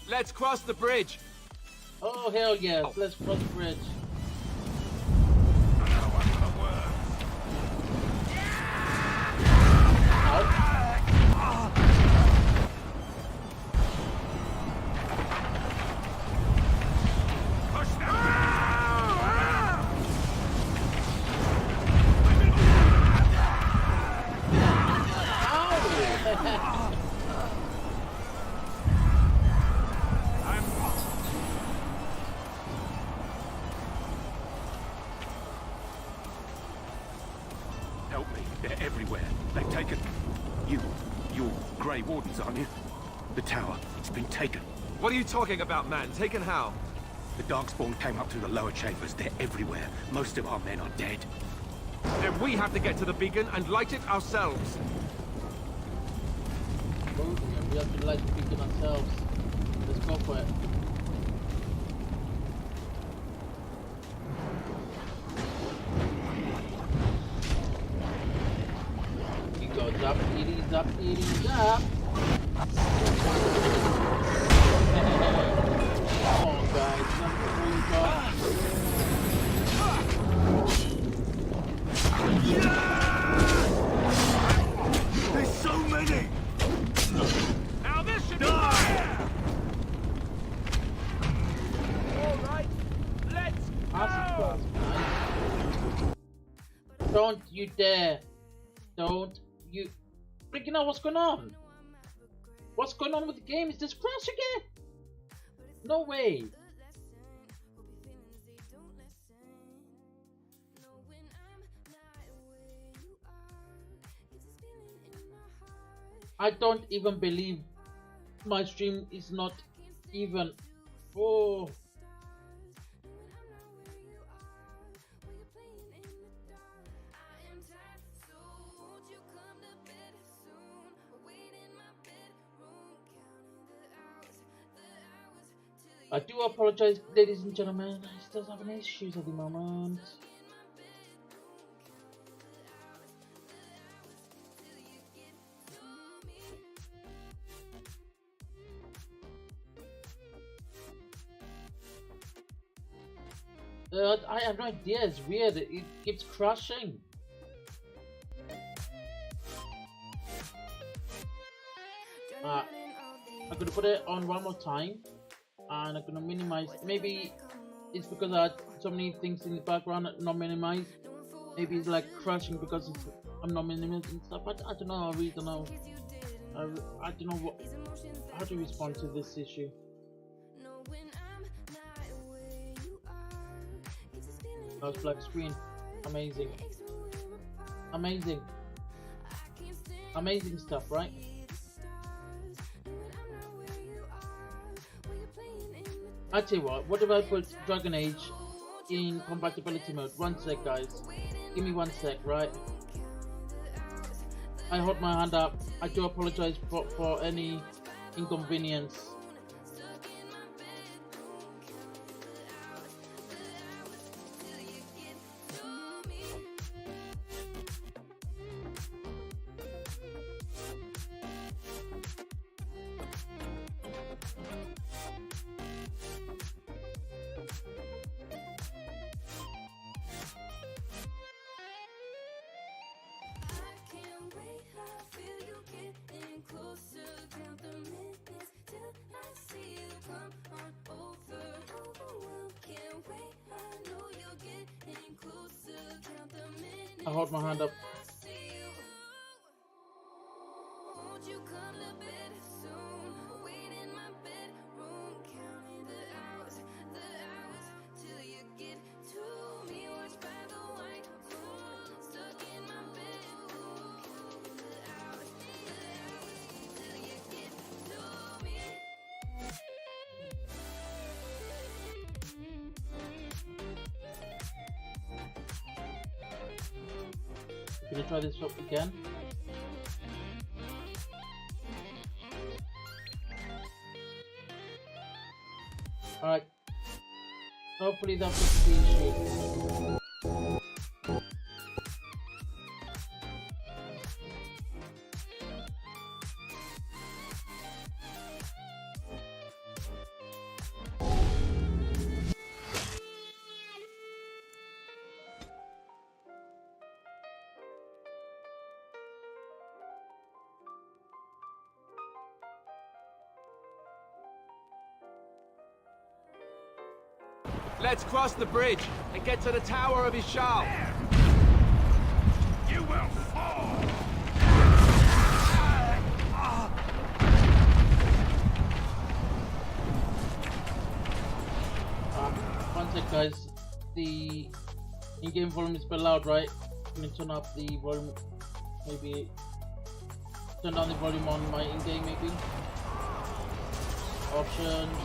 Let's cross the bridge. Oh hell yes, let's cross the bridge. Help me. They're everywhere. They've taken... You're Grey Wardens, aren't you? The tower. It's been taken. What are you talking about, man? Taken how? The Darkspawn came up through the lower chambers. They're everywhere. Most of our men are dead. Then we have to get to the beacon and light it ourselves. We have to light the beacon ourselves. Let's go for it. We go zap, itty, zap, itty, zap. Come on, guys. There's so many! Now this should die! Alright, let's go! Don't you dare! Don't you freaking know what's going on? What's going on with the game? Is this crash again? No way! I don't even believe my stream is not even. Oh. I do apologize, ladies and gentlemen. I still having issues at the moment. I have no idea, it's weird, it keeps crashing. I'm gonna put it on one more time and I'm gonna minimize. Maybe it's because I had so many things in the background not minimized. Maybe it's like crashing because I'm not minimizing stuff. I don't know, I really don't know. I don't know how to respond to this issue. House black screen, amazing, amazing, amazing stuff, right? I tell you what if I put Dragon Age in compatibility mode? One sec, guys, give me 1 sec, right? I hold my hand up. I do apologize for any inconvenience. I hold my hand up. Can I try this up again? Alright. Hopefully that was the issue. Let's cross the bridge and get to the Tower of Ishal. You will fall! One sec, guys. The in-game volume is a bit loud, right? Can you turn up the volume? Maybe turn down the volume on my in-game, maybe. Options.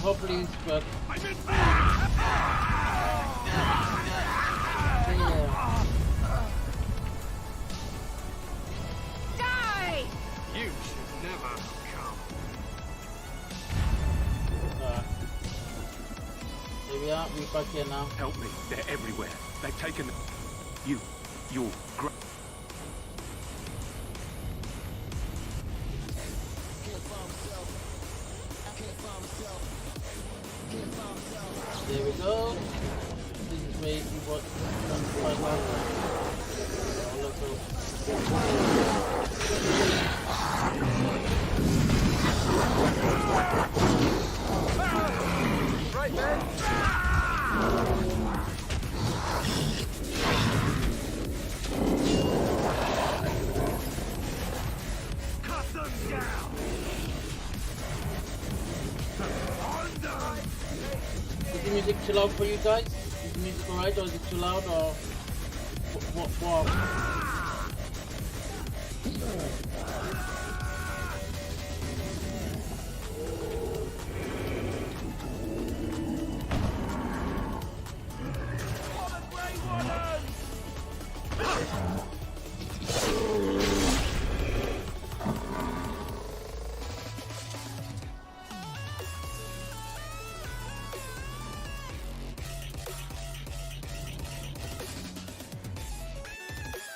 Hopefully it's good. Die! You should never come. Here we are, we're back here now. Help me, they're everywhere. They've taken you. You're great. There we go. This is where you was quite last time. Right, man. Cut them down! Is the music too loud for you guys? Is the music alright, or is it too loud, or what?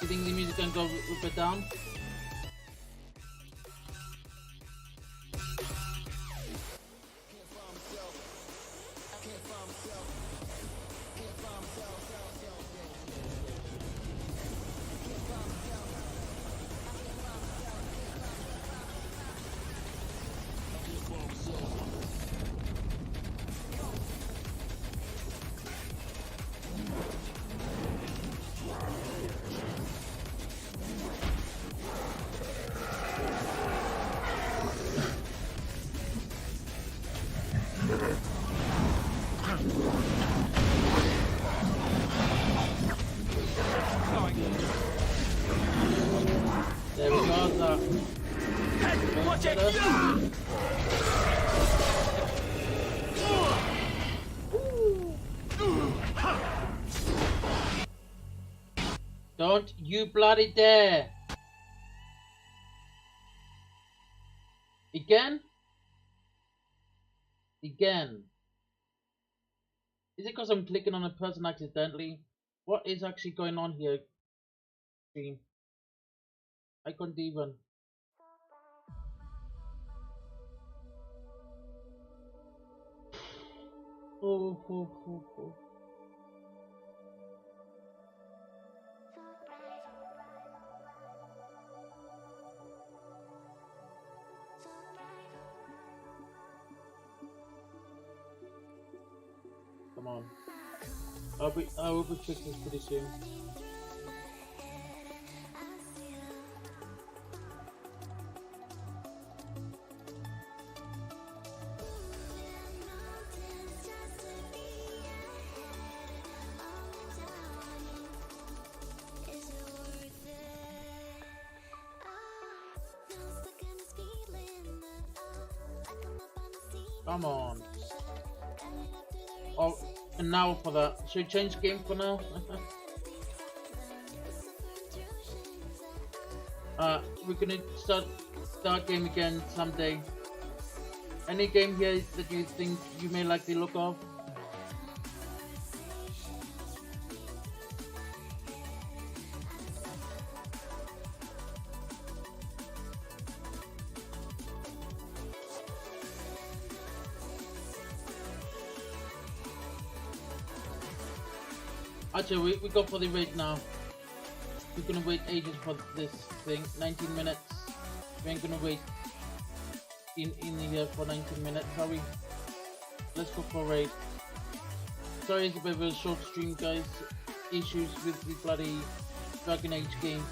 You think the music can go a bit down? There we go, sir. Hey, watch it! Don't you bloody dare! Again? Again. Is it because I'm clicking on a person accidentally? What is actually going on here? Stream. I couldn't even. Oh. Come on. I will be fixing this pretty soon. Come on. Oh, and now for that. Should we change game for now? We're gonna start game again someday. Any game here that you think you may like the look of? Actually, we go for the raid now. We're gonna wait ages for this thing. 19 minutes. We ain't gonna wait in here for 19 minutes. Sorry. Let's go for raid. Sorry, it's a bit of a short stream, guys. Issues with the bloody Dragon Age game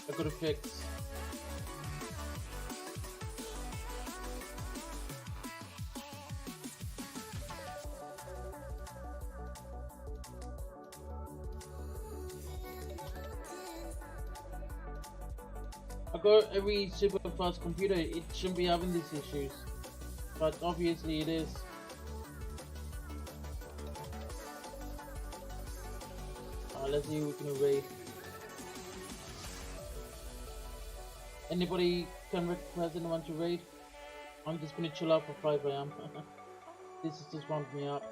I gotta fix. I got every super fast computer, it shouldn't be having these issues, but obviously it is. Let's see who we can raid. Anybody can request anyone to raid? I'm just gonna chill out for 5 AM. This is just wound me up.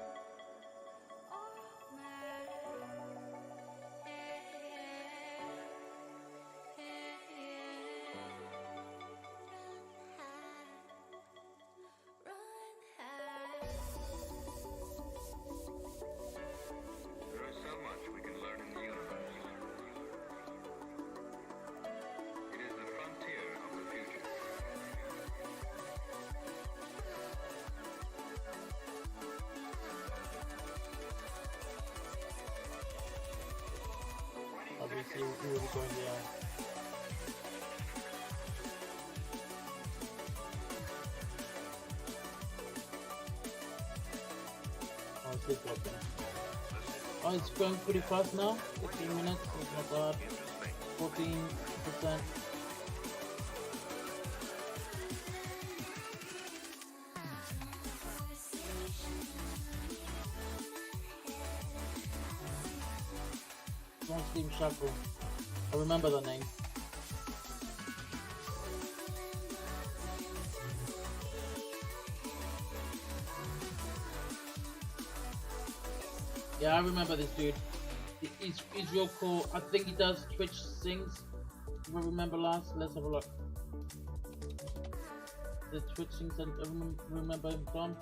Obviously, we will be going there. Oh, it's sleepwalking. Oh, it's going pretty fast now. 15 minutes, it's not bad. 14%. Steam Shackle. I remember the name. Yeah, I remember this dude. He's real cool. I think he does Twitch sings. If I remember last, let's have a look. The Twitch sings I remember him from.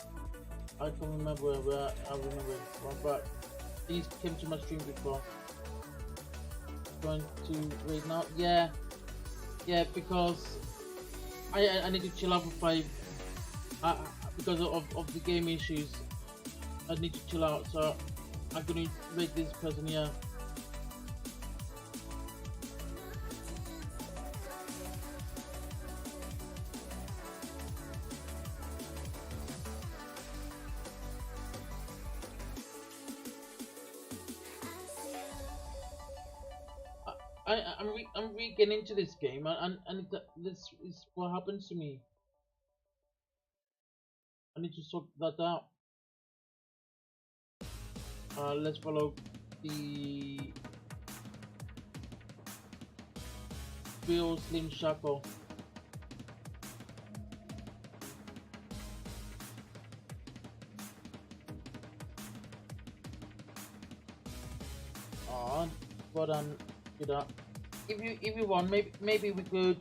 I can't remember where I remember him from, but he's came to my stream before. Going to raid now? Yeah, because I need to chill out for 5 because of the game issues. I need to chill out, so I'm gonna raid this person here. I'm getting into this game, and this is what happens to me. I need to sort that out. Let's follow the Real Slim Shackle. But you know, if you want, maybe we could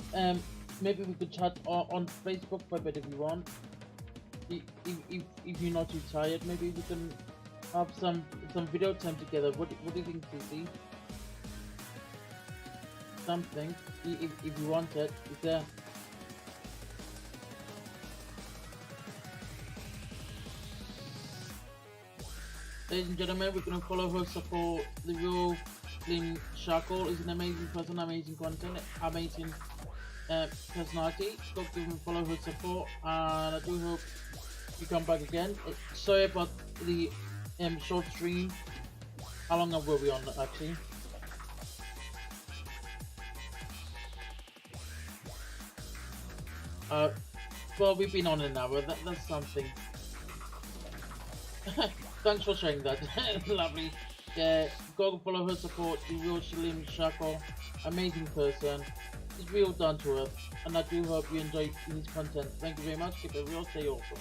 chat on Facebook for a bit if you want. If you're not too tired, maybe we can have some video time together. What do you think, CC? Something, if you want it, is there? Ladies and gentlemen, we're gonna follow her support the Real Slim Shackle. Is an amazing person, amazing content, amazing personality. Go give him follow her support, and I do hope you come back again. Sorry about the short stream. How long were we on actually? Well, we've been on an hour. That's something. Thanks for sharing that. Lovely. Yeah, go follow her support. The real Shalim Shako. Amazing person. He's real down to earth. And I do hope you enjoy his content. Thank you very much. Keep it real. Stay awesome.